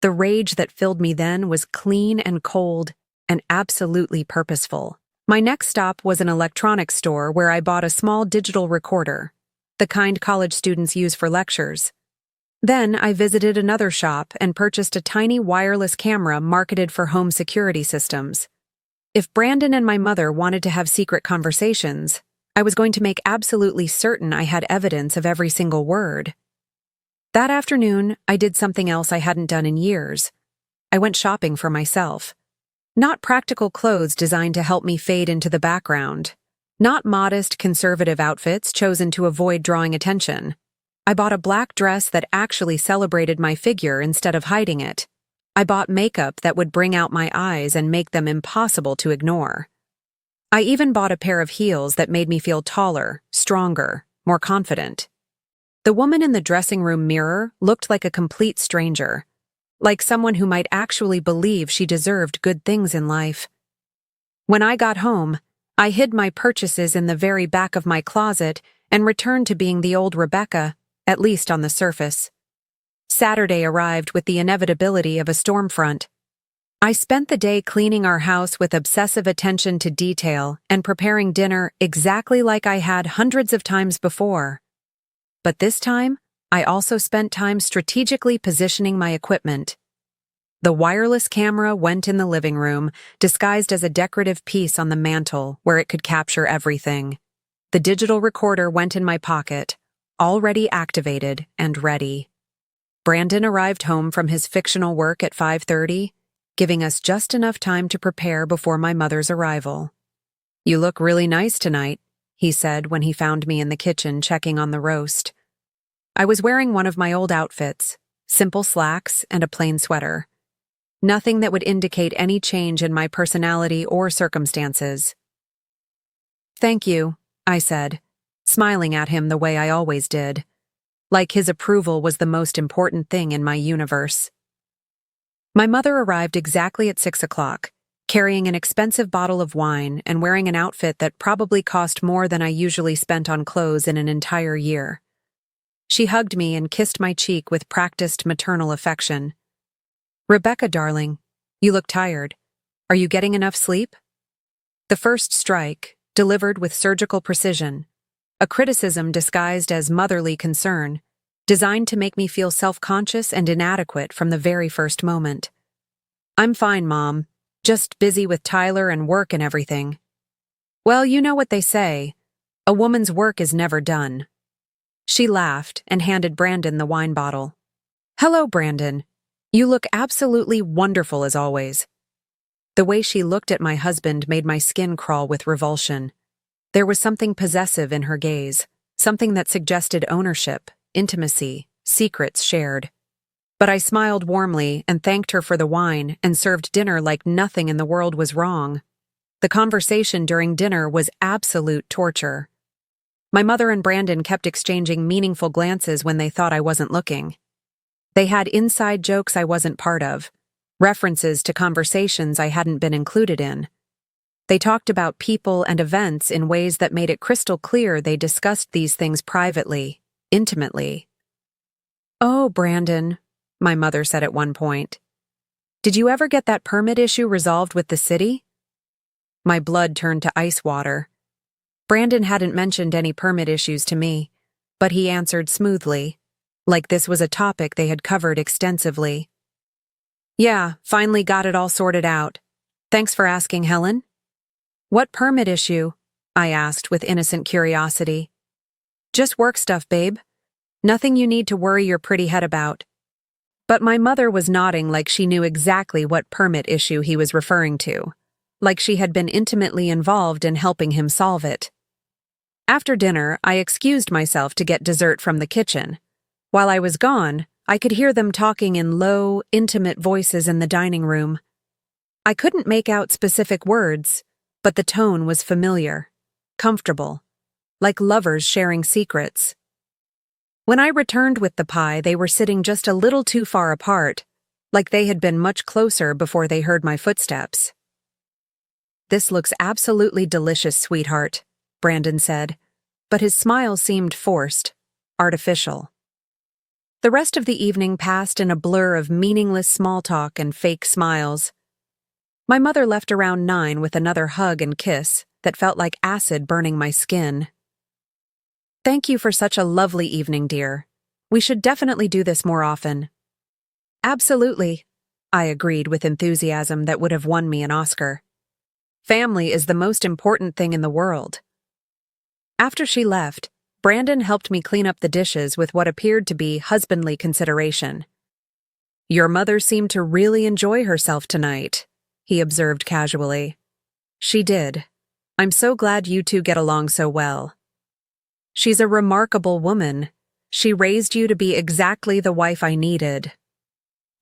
The rage that filled me then was clean and cold and absolutely purposeful. My next stop was an electronics store where I bought a small digital recorder, the kind college students use for lectures. Then I visited another shop and purchased a tiny wireless camera marketed for home security systems. If Brandon and my mother wanted to have secret conversations, I was going to make absolutely certain I had evidence of every single word. That afternoon, I did something else I hadn't done in years. I went shopping for myself. Not practical clothes designed to help me fade into the background. Not modest, conservative outfits chosen to avoid drawing attention. I bought a black dress that actually celebrated my figure instead of hiding it. I bought makeup that would bring out my eyes and make them impossible to ignore. I even bought a pair of heels that made me feel taller, stronger, more confident. The woman in the dressing room mirror looked like a complete stranger, like someone who might actually believe she deserved good things in life. When I got home, I hid my purchases in the very back of my closet and returned to being the old Rebecca, at least on the surface. Saturday arrived with the inevitability of a storm front. I spent the day cleaning our house with obsessive attention to detail and preparing dinner exactly like I had hundreds of times before. But this time, I also spent time strategically positioning my equipment. The wireless camera went in the living room, disguised as a decorative piece on the mantel where it could capture everything. The digital recorder went in my pocket, already activated and ready. Brandon arrived home from his fictional work at 5:30, giving us just enough time to prepare before my mother's arrival. "You look really nice tonight," he said when he found me in the kitchen checking on the roast. I was wearing one of my old outfits, simple slacks and a plain sweater. Nothing that would indicate any change in my personality or circumstances. "Thank you," I said, smiling at him the way I always did, like his approval was the most important thing in my universe. My mother arrived exactly at 6 o'clock, carrying an expensive bottle of wine and wearing an outfit that probably cost more than I usually spent on clothes in an entire year. She hugged me and kissed my cheek with practiced maternal affection. "Rebecca, darling, you look tired. Are you getting enough sleep?" The first strike, delivered with surgical precision, a criticism disguised as motherly concern, designed to make me feel self-conscious and inadequate from the very first moment. "I'm fine, Mom. Just busy with Tyler and work and everything." "Well, you know what they say. A woman's work is never done." She laughed and handed Brandon the wine bottle. "Hello, Brandon. You look absolutely wonderful as always." The way she looked at my husband made my skin crawl with revulsion. There was something possessive in her gaze, something that suggested ownership, intimacy, secrets shared. But I smiled warmly and thanked her for the wine and served dinner like nothing in the world was wrong. The conversation during dinner was absolute torture. My mother and Brandon kept exchanging meaningful glances when they thought I wasn't looking. They had inside jokes I wasn't part of, references to conversations I hadn't been included in. They talked about people and events in ways that made it crystal clear they discussed these things privately, intimately. "Oh, Brandon," my mother said at one point. "Did you ever get that permit issue resolved with the city?" My blood turned to ice water. Brandon hadn't mentioned any permit issues to me, but he answered smoothly, like this was a topic they had covered extensively. "Yeah, finally got it all sorted out. Thanks for asking, Helen." "What permit issue?" I asked with innocent curiosity. "Just work stuff, babe. Nothing you need to worry your pretty head about." But my mother was nodding like she knew exactly what permit issue he was referring to, like she had been intimately involved in helping him solve it. After dinner, I excused myself to get dessert from the kitchen. While I was gone, I could hear them talking in low, intimate voices in the dining room. I couldn't make out specific words, but the tone was familiar, comfortable, like lovers sharing secrets. When I returned with the pie, they were sitting just a little too far apart, like they had been much closer before they heard my footsteps. "This looks absolutely delicious, sweetheart," Brandon said, but his smile seemed forced, artificial. The rest of the evening passed in a blur of meaningless small talk and fake smiles. My mother left around 9 with another hug and kiss that felt like acid burning my skin. "Thank you for such a lovely evening, dear. We should definitely do this more often." "Absolutely," I agreed with enthusiasm that would have won me an Oscar. Family is the most important thing in the world. After she left, Brandon helped me clean up the dishes with what appeared to be husbandly consideration. "Your mother seemed to really enjoy herself tonight," he observed casually. "She did. I'm so glad you two get along so well. She's a remarkable woman. She raised you to be exactly the wife I needed."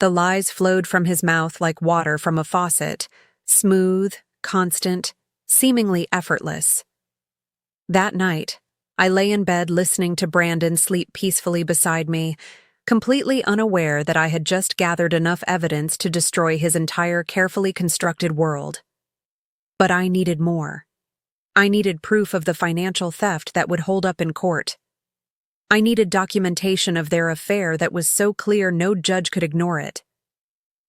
The lies flowed from his mouth like water from a faucet, smooth, constant, seemingly effortless. That night, I lay in bed listening to Brandon sleep peacefully beside me, completely unaware that I had just gathered enough evidence to destroy his entire carefully constructed world. But I needed more. I needed proof of the financial theft that would hold up in court. I needed documentation of their affair that was so clear no judge could ignore it.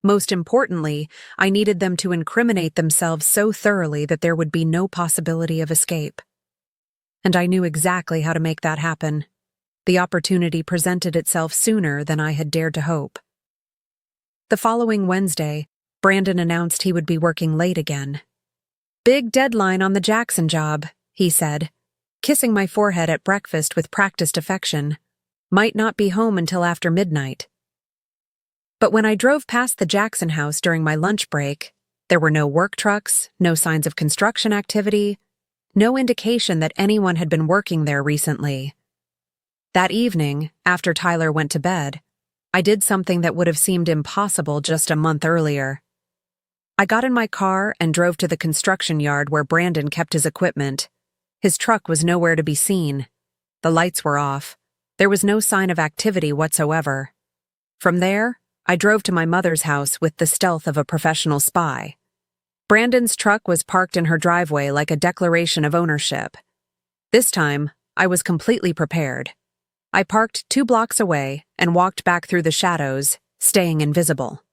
Most importantly, I needed them to incriminate themselves so thoroughly that there would be no possibility of escape. And I knew exactly how to make that happen. The opportunity presented itself sooner than I had dared to hope. The following Wednesday, Brandon announced he would be working late again. "Big deadline on the Jackson job," he said, kissing my forehead at breakfast with practiced affection. "Might not be home until after midnight." But when I drove past the Jackson house during my lunch break, there were no work trucks, no signs of construction activity, no indication that anyone had been working there recently. That evening, after Tyler went to bed, I did something that would have seemed impossible just a month earlier. I got in my car and drove to the construction yard where Brandon kept his equipment. His truck was nowhere to be seen. The lights were off. There was no sign of activity whatsoever. From there, I drove to my mother's house with the stealth of a professional spy. Brandon's truck was parked in her driveway like a declaration of ownership. This time, I was completely prepared. I parked 2 blocks away and walked back through the shadows, staying invisible.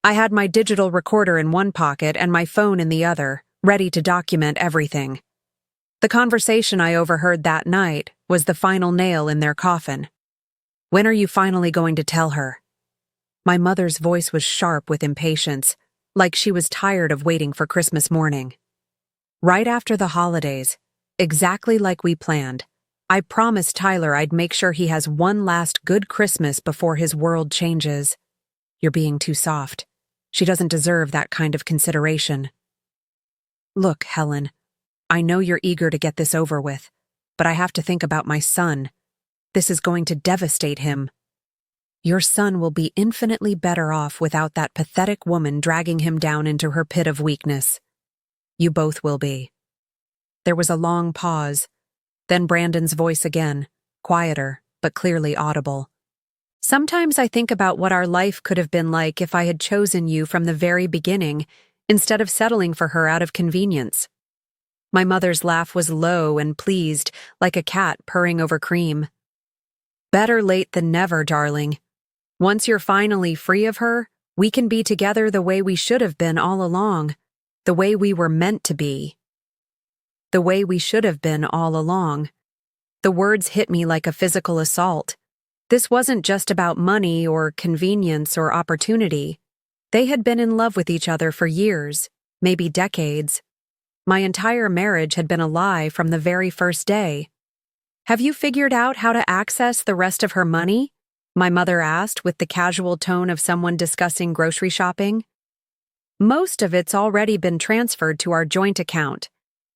I had my digital recorder in one pocket and my phone in the other, ready to document everything. The conversation I overheard that night was the final nail in their coffin. "When are you finally going to tell her?" My mother's voice was sharp with impatience, like she was tired of waiting for Christmas morning. "Right after the holidays, exactly like we planned. I promised Tyler I'd make sure he has one last good Christmas before his world changes." "You're being too soft. She doesn't deserve that kind of consideration." "Look, Helen, I know you're eager to get this over with, but I have to think about my son. This is going to devastate him." Your son will be infinitely better off without that pathetic woman dragging him down into her pit of weakness. You both will be. There was a long pause, then Brandon's voice again, quieter, but clearly audible. Sometimes I think about what our life could have been like if I had chosen you from the very beginning, instead of settling for her out of convenience. My mother's laugh was low and pleased, like a cat purring over cream. Better late than never, darling. Once you're finally free of her, we can be together the way we should have been all along, the way we were meant to be. The way we should have been all along. The words hit me like a physical assault. This wasn't just about money or convenience or opportunity. They had been in love with each other for years, maybe decades. My entire marriage had been a lie from the very first day. Have you figured out how to access the rest of her money? My mother asked with the casual tone of someone discussing grocery shopping. Most of it's already been transferred to our joint account.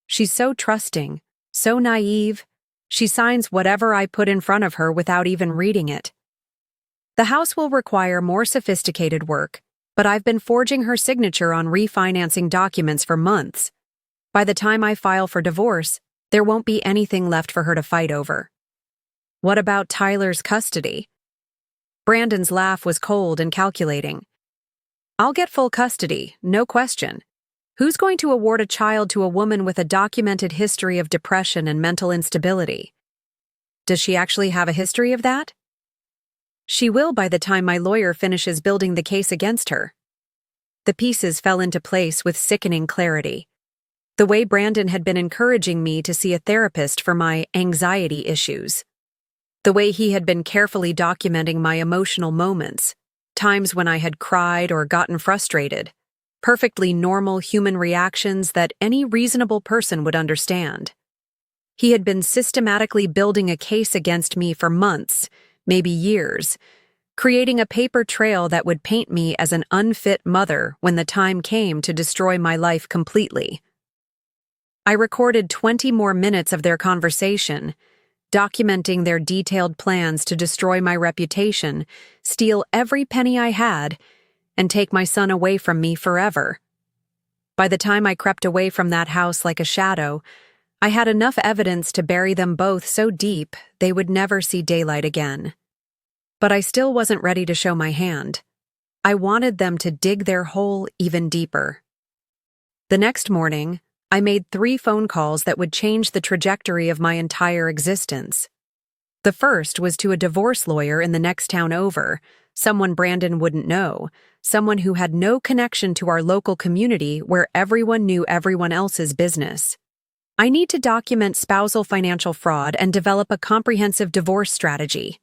She's so trusting, so naive. She signs whatever I put in front of her without even reading it. The house will require more sophisticated work, but I've been forging her signature on refinancing documents for months. By the time I file for divorce, there won't be anything left for her to fight over. What about Tyler's custody? Brandon's laugh was cold and calculating. I'll get full custody, no question. Who's going to award a child to a woman with a documented history of depression and mental instability? Does she actually have a history of that? She will by the time my lawyer finishes building the case against her. The pieces fell into place with sickening clarity. The way Brandon had been encouraging me to see a therapist for my anxiety issues. The way he had been carefully documenting my emotional moments, times when I had cried or gotten frustrated, perfectly normal human reactions that any reasonable person would understand. He had been systematically building a case against me for months, maybe years, creating a paper trail that would paint me as an unfit mother when the time came to destroy my life completely. I recorded 20 more minutes of their conversation, documenting their detailed plans to destroy my reputation, steal every penny I had, and take my son away from me forever. By the time I crept away from that house like a shadow, I had enough evidence to bury them both so deep they would never see daylight again. But I still wasn't ready to show my hand. I wanted them to dig their hole even deeper. The next morning, I made 3 phone calls that would change the trajectory of my entire existence. The first was to a divorce lawyer in the next town over, someone Brandon wouldn't know, someone who had no connection to our local community where everyone knew everyone else's business. I need to document spousal financial fraud and develop a comprehensive divorce strategy,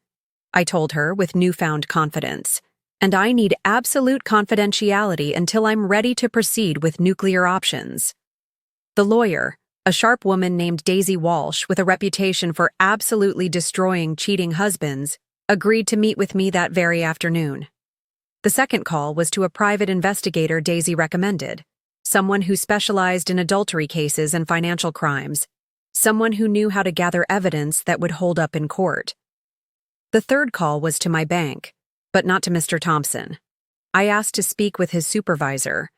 I told her with newfound confidence. And I need absolute confidentiality until I'm ready to proceed with nuclear options. The lawyer, a sharp woman named Daisy Walsh with a reputation for absolutely destroying cheating husbands, agreed to meet with me that very afternoon. The second call was to a private investigator Daisy recommended, someone who specialized in adultery cases and financial crimes, someone who knew how to gather evidence that would hold up in court. The third call was to my bank, but not to Mr. Thompson. I asked to speak with his supervisor,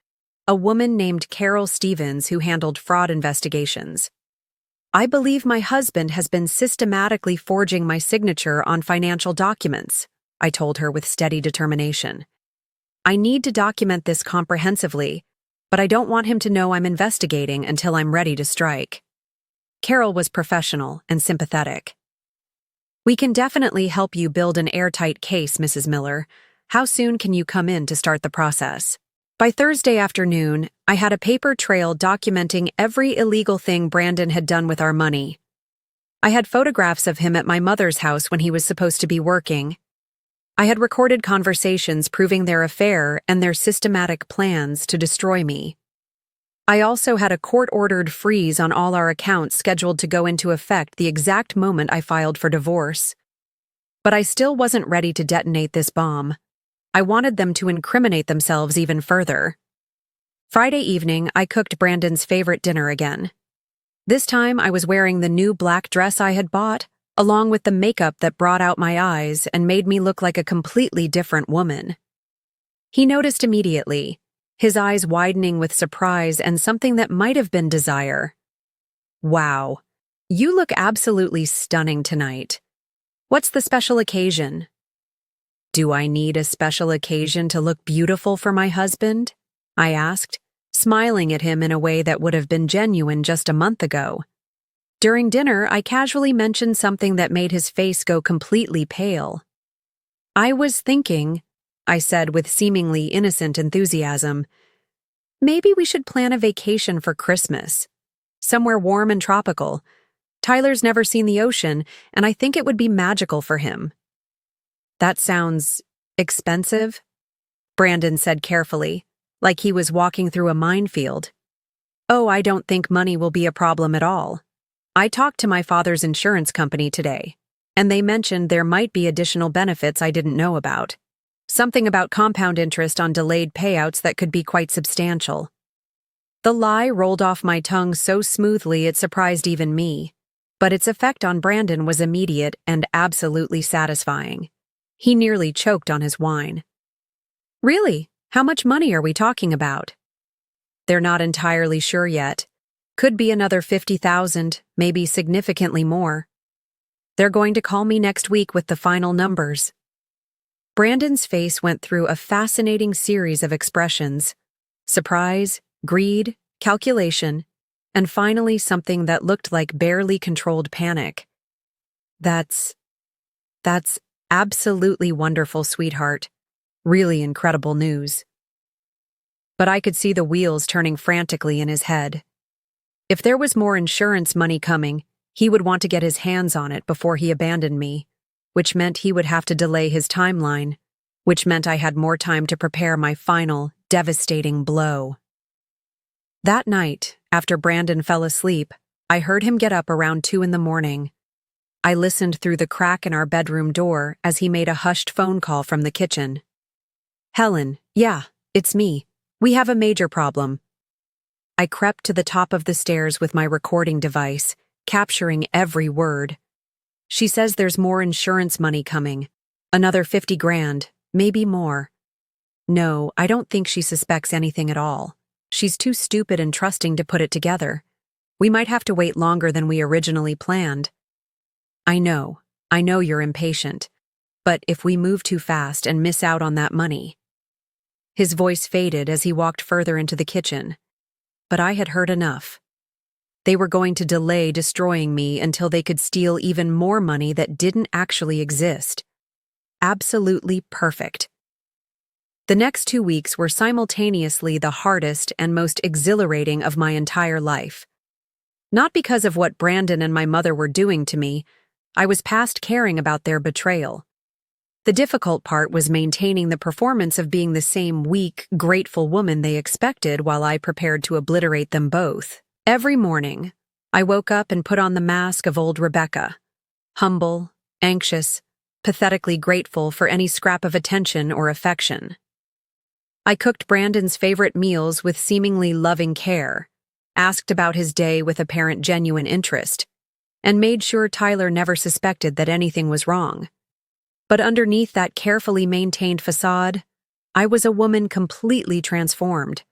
a woman named Carol Stevens who handled fraud investigations. I believe my husband has been systematically forging my signature on financial documents, I told her with steady determination. I need to document this comprehensively, but I don't want him to know I'm investigating until I'm ready to strike. Carol was professional and sympathetic. We can definitely help you build an airtight case, Mrs. Miller. How soon can you come in to start the process? By Thursday afternoon, I had a paper trail documenting every illegal thing Brandon had done with our money. I had photographs of him at my mother's house when he was supposed to be working. I had recorded conversations proving their affair and their systematic plans to destroy me. I also had a court-ordered freeze on all our accounts scheduled to go into effect the exact moment I filed for divorce. But I still wasn't ready to detonate this bomb. I wanted them to incriminate themselves even further. Friday evening, I cooked Brandon's favorite dinner again. This time, I was wearing the new black dress I had bought, along with the makeup that brought out my eyes and made me look like a completely different woman. He noticed immediately, his eyes widening with surprise and something that might have been desire. "Wow, you look absolutely stunning tonight. What's the special occasion?" "Do I need a special occasion to look beautiful for my husband?" I asked, smiling at him in a way that would have been genuine just a month ago. During dinner, I casually mentioned something that made his face go completely pale. "I was thinking," I said with seemingly innocent enthusiasm, "maybe we should plan a vacation for Christmas. Somewhere warm and tropical. Tyler's never seen the ocean, and I think it would be magical for him." "That sounds expensive," Brandon said carefully, like he was walking through a minefield. "Oh, I don't think money will be a problem at all. I talked to my father's insurance company today, and they mentioned there might be additional benefits I didn't know about. Something about compound interest on delayed payouts that could be quite substantial." The lie rolled off my tongue so smoothly it surprised even me, but its effect on Brandon was immediate and absolutely satisfying. He nearly choked on his wine. "Really? How much money are we talking about?" "They're not entirely sure yet. Could be another 50,000, maybe significantly more. They're going to call me next week with the final numbers." Brandon's face went through a fascinating series of expressions: surprise, greed, calculation, and finally something that looked like barely controlled panic. That's absolutely wonderful, sweetheart. Really incredible news." But I could see the wheels turning frantically in his head. If there was more insurance money coming, he would want to get his hands on it before he abandoned me, which meant he would have to delay his timeline, which meant I had more time to prepare my final, devastating blow. That night, after Brandon fell asleep, I heard him get up around 2 a.m. I listened through the crack in our bedroom door as he made a hushed phone call from the kitchen. "Helen, yeah, it's me. We have a major problem." I crept to the top of the stairs with my recording device, capturing every word. "She says there's more insurance money coming. Another 50 grand, maybe more. No, I don't think she suspects anything at all. She's too stupid and trusting to put it together. We might have to wait longer than we originally planned." I know you're impatient. But if we move too fast and miss out on that money..." His voice faded as he walked further into the kitchen. But I had heard enough. They were going to delay destroying me until they could steal even more money that didn't actually exist. Absolutely perfect. The next 2 weeks were simultaneously the hardest and most exhilarating of my entire life. Not because of what Brandon and my mother were doing to me. I was past caring about their betrayal. The difficult part was maintaining the performance of being the same weak, grateful woman they expected while I prepared to obliterate them both. Every morning, I woke up and put on the mask of old Rebecca. Humble, anxious, pathetically grateful for any scrap of attention or affection. I cooked Brandon's favorite meals with seemingly loving care, asked about his day with apparent genuine interest, and made sure Tyler never suspected that anything was wrong. But underneath that carefully maintained facade, I was a woman completely transformed.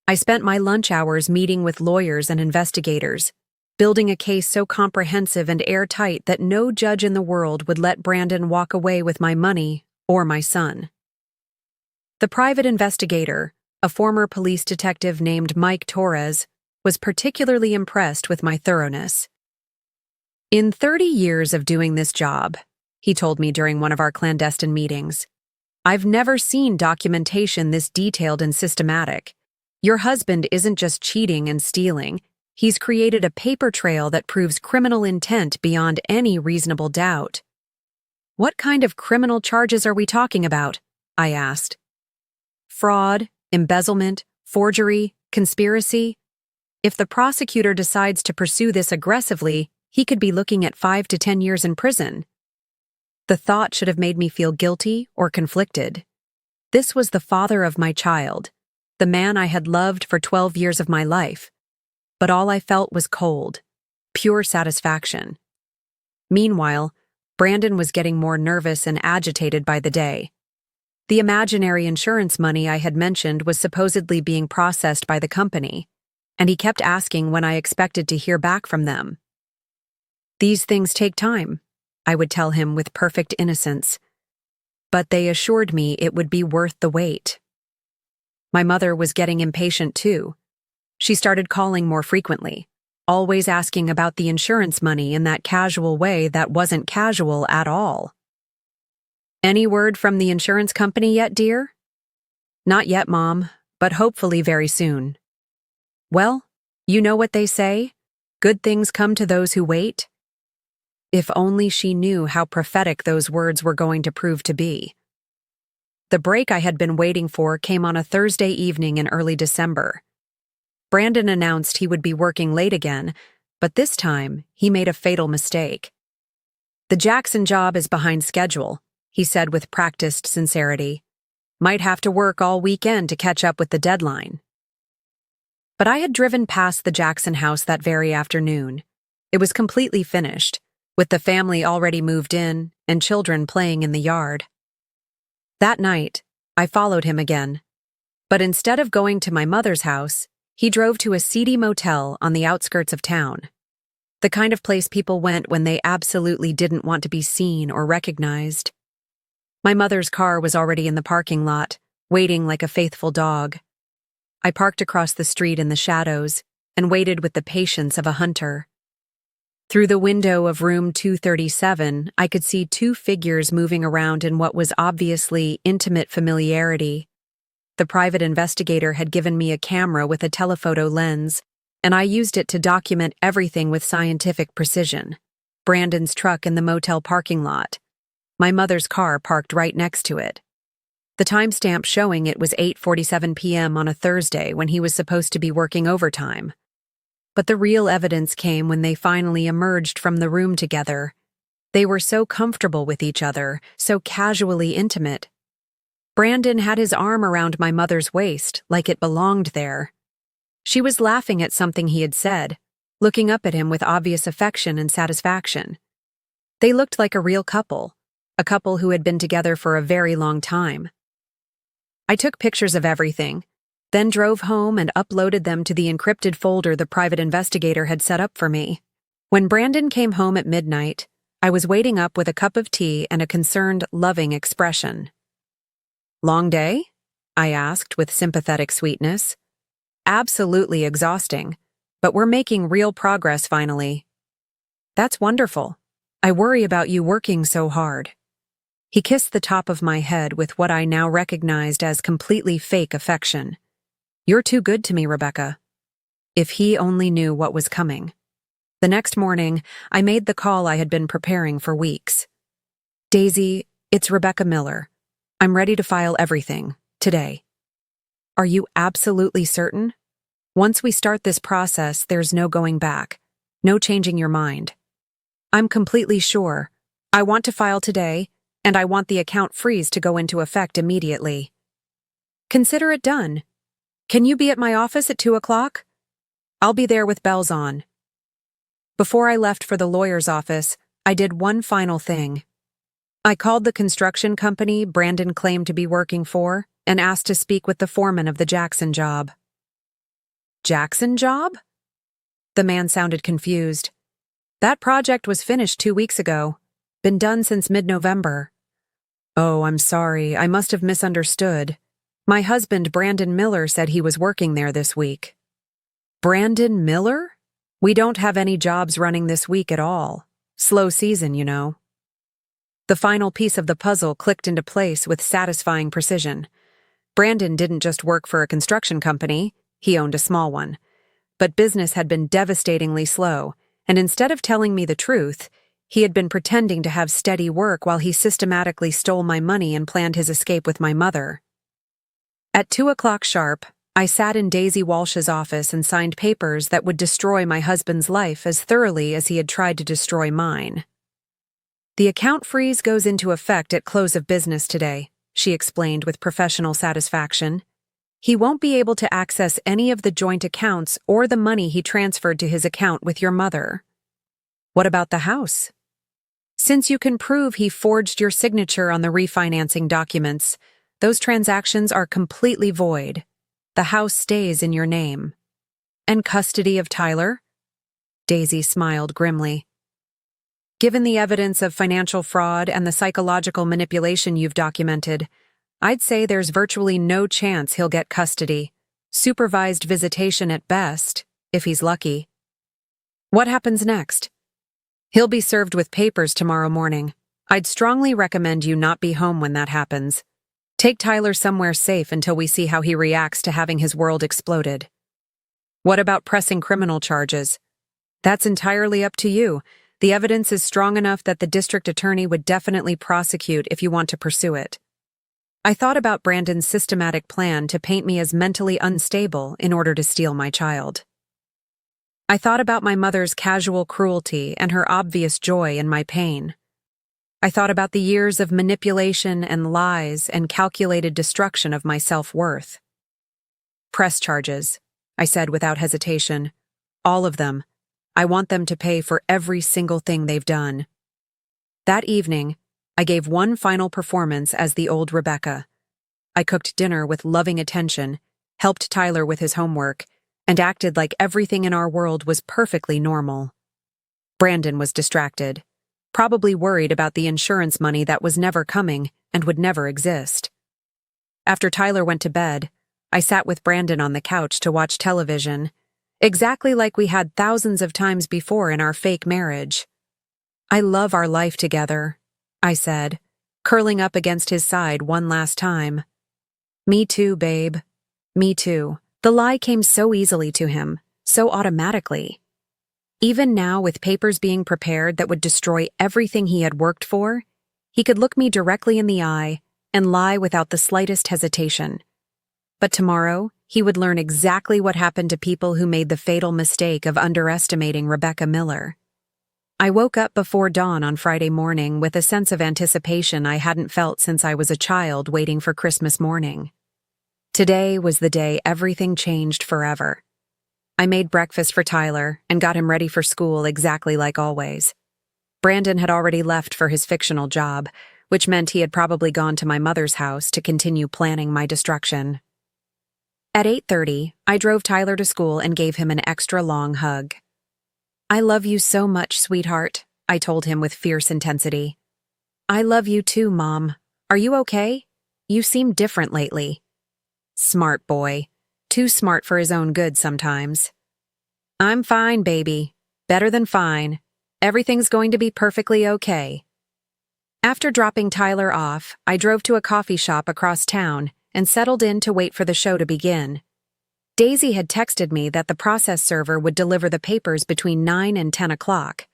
I spent my lunch hours meeting with lawyers and investigators, building a case so comprehensive and airtight that no judge in the world would let Brandon walk away with my money or my son. The private investigator, a former police detective named Mike Torres, was particularly impressed with my thoroughness. "In 30 years of doing this job," he told me during one of our clandestine meetings, "I've never seen documentation this detailed and systematic. Your husband isn't just cheating and stealing. He's created a paper trail that proves criminal intent beyond any reasonable doubt." "What kind of criminal charges are we talking about?" I asked. "Fraud, embezzlement, forgery, conspiracy. If the prosecutor decides to pursue this aggressively, he could be looking at 5 to 10 years in prison." The thought should have made me feel guilty or conflicted. This was the father of my child, the man I had loved for 12 years of my life. But all I felt was cold, pure satisfaction. Meanwhile, Brandon was getting more nervous and agitated by the day. The imaginary insurance money I had mentioned was supposedly being processed by the company, and he kept asking when I expected to hear back from them. "These things take time," I would tell him with perfect innocence, but they assured me it would be worth the wait. My mother was getting impatient too. She started calling more frequently, always asking about the insurance money in that casual way that wasn't casual at all. "Any word from the insurance company yet, dear?" "Not yet, Mom, but hopefully very soon." "Well, you know what they say? Good things come to those who wait." If only she knew how prophetic those words were going to prove to be. The break I had been waiting for came on a Thursday evening in early December. Brandon announced he would be working late again, but this time he made a fatal mistake. "The Jackson job is behind schedule," he said with practiced sincerity. "Might have to work all weekend to catch up with the deadline." But I had driven past the Jackson house that very afternoon. It was completely finished, with the family already moved in and children playing in the yard. That night, I followed him again. But instead of going to my mother's house, he drove to a seedy motel on the outskirts of town. The kind of place people went when they absolutely didn't want to be seen or recognized. My mother's car was already in the parking lot, waiting like a faithful dog. I parked across the street in the shadows and waited with the patience of a hunter. Through the window of room 237, I could see two figures moving around in what was obviously intimate familiarity. The private investigator had given me a camera with a telephoto lens, and I used it to document everything with scientific precision. Brandon's truck in the motel parking lot. My mother's car parked right next to it. The timestamp showing it was 8:47 p.m. on a Thursday when he was supposed to be working overtime. But the real evidence came when they finally emerged from the room together. They were so comfortable with each other, so casually intimate. Brandon had his arm around my mother's waist, like it belonged there. She was laughing at something he had said, looking up at him with obvious affection and satisfaction. They looked like a real couple, a couple who had been together for a very long time. I took pictures of everything, then drove home and uploaded them to the encrypted folder the private investigator had set up for me. When Brandon came home at midnight, I was waiting up with a cup of tea and a concerned, loving expression. "Long day?" I asked with sympathetic sweetness. "Absolutely exhausting, but we're making real progress finally." "That's wonderful. I worry about you working so hard." He kissed the top of my head with what I now recognized as completely fake affection. "You're too good to me, Rebecca." If he only knew what was coming. The next morning, I made the call I had been preparing for weeks. "Daisy, it's Rebecca Miller. I'm ready to file everything, today." "Are you absolutely certain? Once we start this process, there's no going back. No changing your mind." "I'm completely sure. I want to file today, and I want the account freeze to go into effect immediately." "Consider it done. Can you be at my office at 2 o'clock? I'll be there with bells on." Before I left for the lawyer's office, I did one final thing. I called the construction company Brandon claimed to be working for and asked to speak with the foreman of the Jackson job. "Jackson job?" The man sounded confused. "That project was finished 2 weeks ago. Been done since mid-November." "Oh, I'm sorry. I must have misunderstood. My husband, Brandon Miller, said he was working there this week." "Brandon Miller? We don't have any jobs running this week at all. Slow season, you know." The final piece of the puzzle clicked into place with satisfying precision. Brandon didn't just work for a construction company, he owned a small one. But business had been devastatingly slow, and instead of telling me the truth, he had been pretending to have steady work while he systematically stole my money and planned his escape with my mother. At 2 o'clock sharp, I sat in Daisy Walsh's office and signed papers that would destroy my husband's life as thoroughly as he had tried to destroy mine. "The account freeze goes into effect at close of business today," she explained with professional satisfaction. "He won't be able to access any of the joint accounts or the money he transferred to his account with your mother." "What about the house?" Since you can prove he forged your signature on the refinancing documents, those transactions are completely void. The house stays in your name. And custody of Tyler? Daisy smiled grimly. Given the evidence of financial fraud and the psychological manipulation you've documented, I'd say there's virtually no chance he'll get custody. Supervised visitation at best, if he's lucky. What happens next? He'll be served with papers tomorrow morning. I'd strongly recommend you not be home when that happens. Take Tyler somewhere safe until we see how he reacts to having his world exploded. What about pressing criminal charges? That's entirely up to you. The evidence is strong enough that the district attorney would definitely prosecute if you want to pursue it. I thought about Brandon's systematic plan to paint me as mentally unstable in order to steal my child. I thought about my mother's casual cruelty and her obvious joy in my pain. I thought about the years of manipulation and lies and calculated destruction of my self-worth. Press charges, I said without hesitation. All of them. I want them to pay for every single thing they've done. That evening, I gave one final performance as the old Rebecca. I cooked dinner with loving attention, helped Tyler with his homework, and acted like everything in our world was perfectly normal. Brandon was distracted, probably worried about the insurance money that was never coming and would never exist. After Tyler went to bed, I sat with Brandon on the couch to watch television, exactly like we had thousands of times before in our fake marriage. I love our life together, I said, curling up against his side one last time. Me too, babe. Me too. The lie came so easily to him, so automatically. Even now, with papers being prepared that would destroy everything he had worked for, he could look me directly in the eye and lie without the slightest hesitation. But tomorrow, he would learn exactly what happened to people who made the fatal mistake of underestimating Rebecca Miller. I woke up before dawn on Friday morning with a sense of anticipation I hadn't felt since I was a child waiting for Christmas morning. Today was the day everything changed forever. I made breakfast for Tyler and got him ready for school exactly like always. Brandon had already left for his fictional job, which meant he had probably gone to my mother's house to continue planning my destruction. At 8:30, I drove Tyler to school and gave him an extra long hug. I love you so much, sweetheart, I told him with fierce intensity. I love you too, Mom. Are you okay? You seem different lately. Smart boy. Too smart for his own good sometimes. I'm fine, baby. Better than fine. Everything's going to be perfectly okay. After dropping Tyler off, I drove to a coffee shop across town and settled in to wait for the show to begin. Daisy had texted me that the process server would deliver the papers between 9 and 10 o'clock.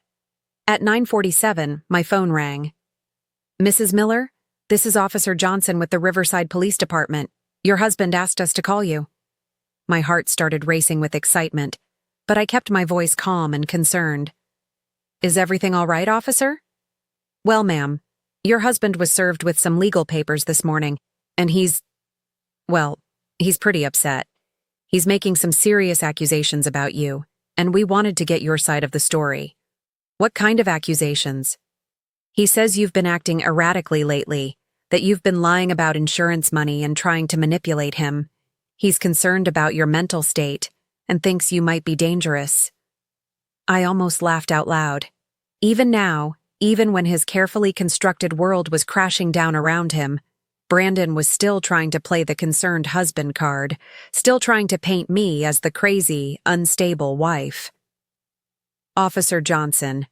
At 9:47, my phone rang. Mrs. Miller, this is Officer Johnson with the Riverside Police Department. Your husband asked us to call you. My heart started racing with excitement, but I kept my voice calm and concerned. Is everything all right, officer? Well, ma'am, your husband was served with some legal papers this morning, and he's pretty upset. He's making some serious accusations about you, and we wanted to get your side of the story. What kind of accusations? He says you've been acting erratically lately, that you've been lying about insurance money and trying to manipulate him. He's concerned about your mental state and thinks you might be dangerous. I almost laughed out loud. Even now, even when his carefully constructed world was crashing down around him, Brandon was still trying to play the concerned husband card, still trying to paint me as the crazy, unstable wife. Officer Johnson,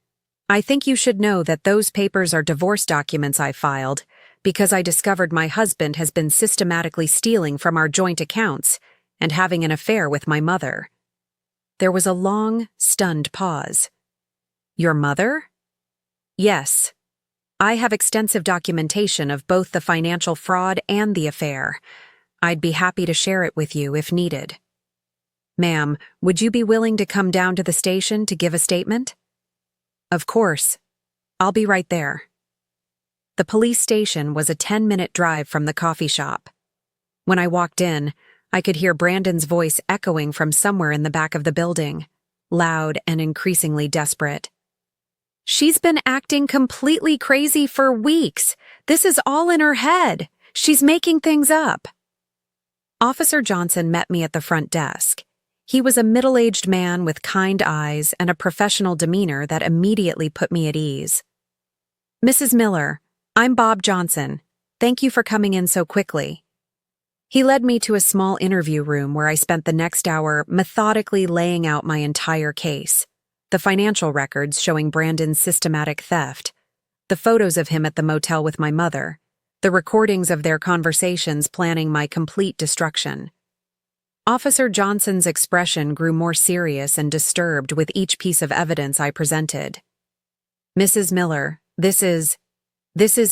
I think you should know that those papers are divorce documents I filed, because I discovered my husband has been systematically stealing from our joint accounts and having an affair with my mother. There was a long, stunned pause. Your mother? Yes. I have extensive documentation of both the financial fraud and the affair. I'd be happy to share it with you if needed. Ma'am, would you be willing to come down to the station to give a statement? Of course. I'll be right there. The police station was a 10-minute drive from the coffee shop. When I walked in, I could hear Brandon's voice echoing from somewhere in the back of the building, loud and increasingly desperate. She's been acting completely crazy for weeks. This is all in her head. She's making things up. Officer Johnson met me at the front desk. He was a middle-aged man with kind eyes and a professional demeanor that immediately put me at ease. Mrs. Miller, I'm Bob Johnson. Thank you for coming in so quickly. He led me to a small interview room where I spent the next hour methodically laying out my entire case. The financial records showing Brandon's systematic theft, the photos of him at the motel with my mother, the recordings of their conversations planning my complete destruction. Officer Johnson's expression grew more serious and disturbed with each piece of evidence I presented. Mrs. Miller, this is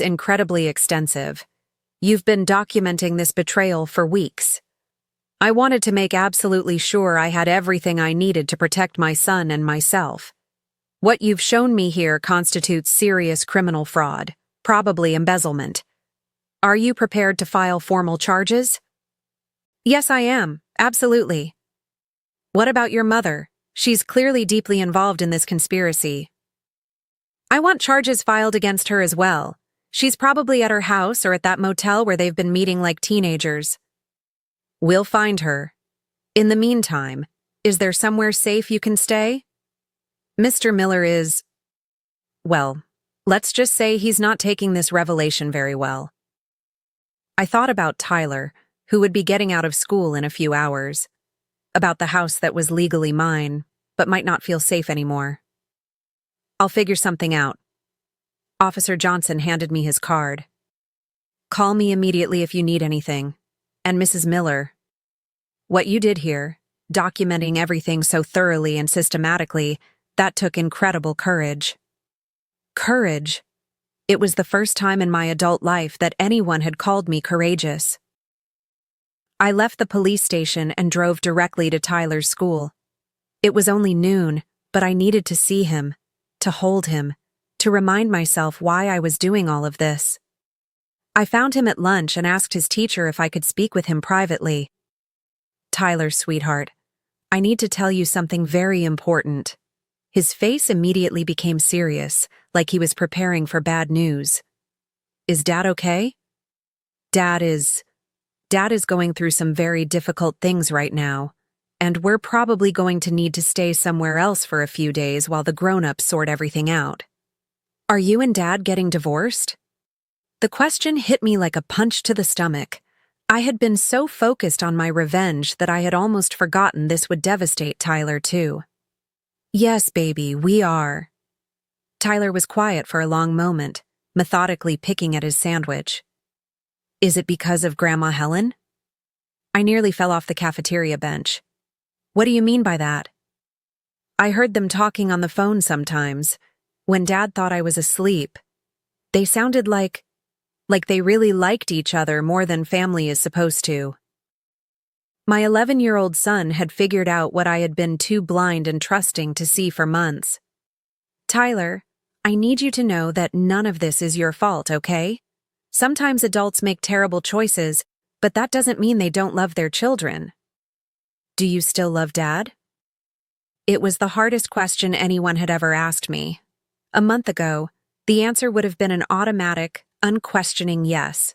incredibly extensive. You've been documenting this betrayal for weeks. I wanted to make absolutely sure I had everything I needed to protect my son and myself. What you've shown me here constitutes serious criminal fraud, probably embezzlement. Are you prepared to file formal charges? Yes, I am. Absolutely. What about your mother? She's clearly deeply involved in this conspiracy. I want charges filed against her as well. She's probably at her house or at that motel where they've been meeting like teenagers. We'll find her. In the meantime, is there somewhere safe you can stay? Mr. Miller is... well, let's just say he's not taking this revelation very well. I thought about Tyler, who would be getting out of school in a few hours, about the house that was legally mine, but might not feel safe anymore. I'll figure something out. Officer Johnson handed me his card. Call me immediately if you need anything. And Mrs. Miller, what you did here, documenting everything so thoroughly and systematically, that took incredible courage. Courage. It was the first time in my adult life that anyone had called me courageous. I left the police station and drove directly to Tyler's school. It was only noon, but I needed to see him, to hold him, to remind myself why I was doing all of this. I found him at lunch and asked his teacher if I could speak with him privately. Tyler, sweetheart, I need to tell you something very important. His face immediately became serious, like he was preparing for bad news. Is Dad okay? Dad is going through some very difficult things right now, and we're probably going to need to stay somewhere else for a few days while the grown-ups sort everything out. Are you and Dad getting divorced? The question hit me like a punch to the stomach. I had been so focused on my revenge that I had almost forgotten this would devastate Tyler too. Yes, baby, we are. Tyler was quiet for a long moment, methodically picking at his sandwich. Is it because of Grandma Helen? I nearly fell off the cafeteria bench. What do you mean by that? I heard them talking on the phone sometimes, when Dad thought I was asleep. They sounded like they really liked each other more than family is supposed to. My 11-year-old son had figured out what I had been too blind and trusting to see for months. Tyler, I need you to know that none of this is your fault, okay? Sometimes adults make terrible choices, but that doesn't mean they don't love their children. Do you still love Dad? It was the hardest question anyone had ever asked me. A month ago, the answer would have been an automatic, unquestioning yes.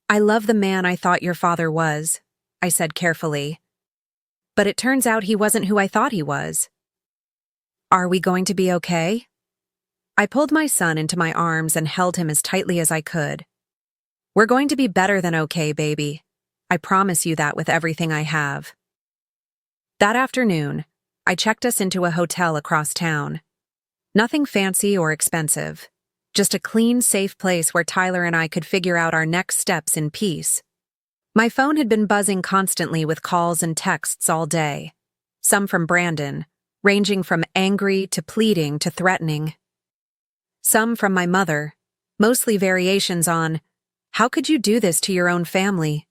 I love the man I thought your father was, I said carefully. But it turns out he wasn't who I thought he was. Are we going to be okay? I pulled my son into my arms and held him as tightly as I could. We're going to be better than okay, baby. I promise you that with everything I have. That afternoon, I checked us into a hotel across town. Nothing fancy or expensive, just a clean, safe place where Tyler and I could figure out our next steps in peace. My phone had been buzzing constantly with calls and texts all day, some from Brandon, ranging from angry to pleading to threatening. Some from my mother, mostly variations on, "How could you do this to your own family?"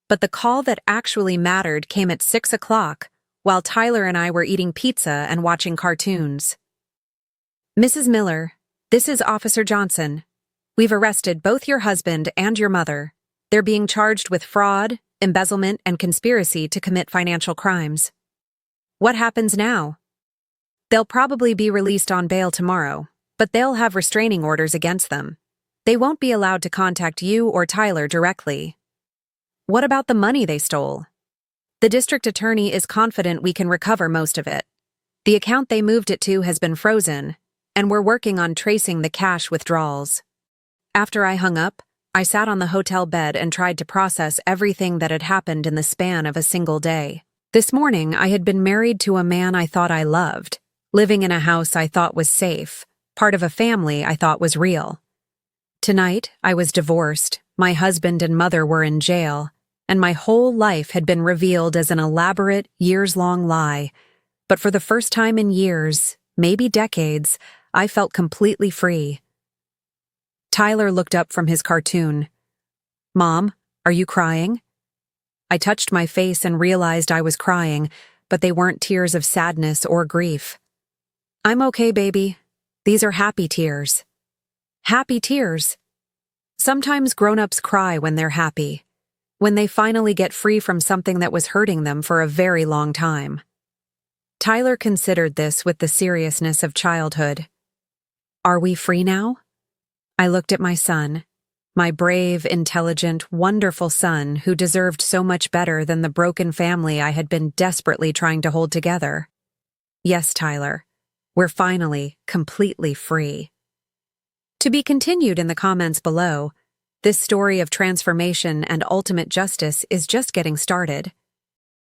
But the call that actually mattered came at 6 o'clock, while Tyler and I were eating pizza and watching cartoons. Mrs. Miller, this is Officer Johnson. We've arrested both your husband and your mother. They're being charged with fraud, embezzlement, and conspiracy to commit financial crimes. What happens now? They'll probably be released on bail tomorrow, but they'll have restraining orders against them. They won't be allowed to contact you or Tyler directly. What about the money they stole? The district attorney is confident we can recover most of it. The account they moved it to has been frozen, and we're working on tracing the cash withdrawals. After I hung up, I sat on the hotel bed and tried to process everything that had happened in the span of a single day. This morning, I had been married to a man I thought I loved, living in a house I thought was safe, part of a family I thought was real. Tonight, I was divorced, my husband and mother were in jail, and my whole life had been revealed as an elaborate, years-long lie. But for the first time in years, maybe decades, I felt completely free. Tyler looked up from his cartoon. "Mom, are you crying?" I touched my face and realized I was crying, but they weren't tears of sadness or grief. "I'm okay, baby. These are happy tears." Happy tears. Sometimes grown-ups cry when they're happy, when they finally get free from something that was hurting them for a very long time. Tyler considered this with the seriousness of childhood. "Are we free now?" I looked at my son, my brave, intelligent, wonderful son who deserved so much better than the broken family I had been desperately trying to hold together. "Yes, Tyler, we're finally completely free." To be continued in the comments below. This story of transformation and ultimate justice is just getting started.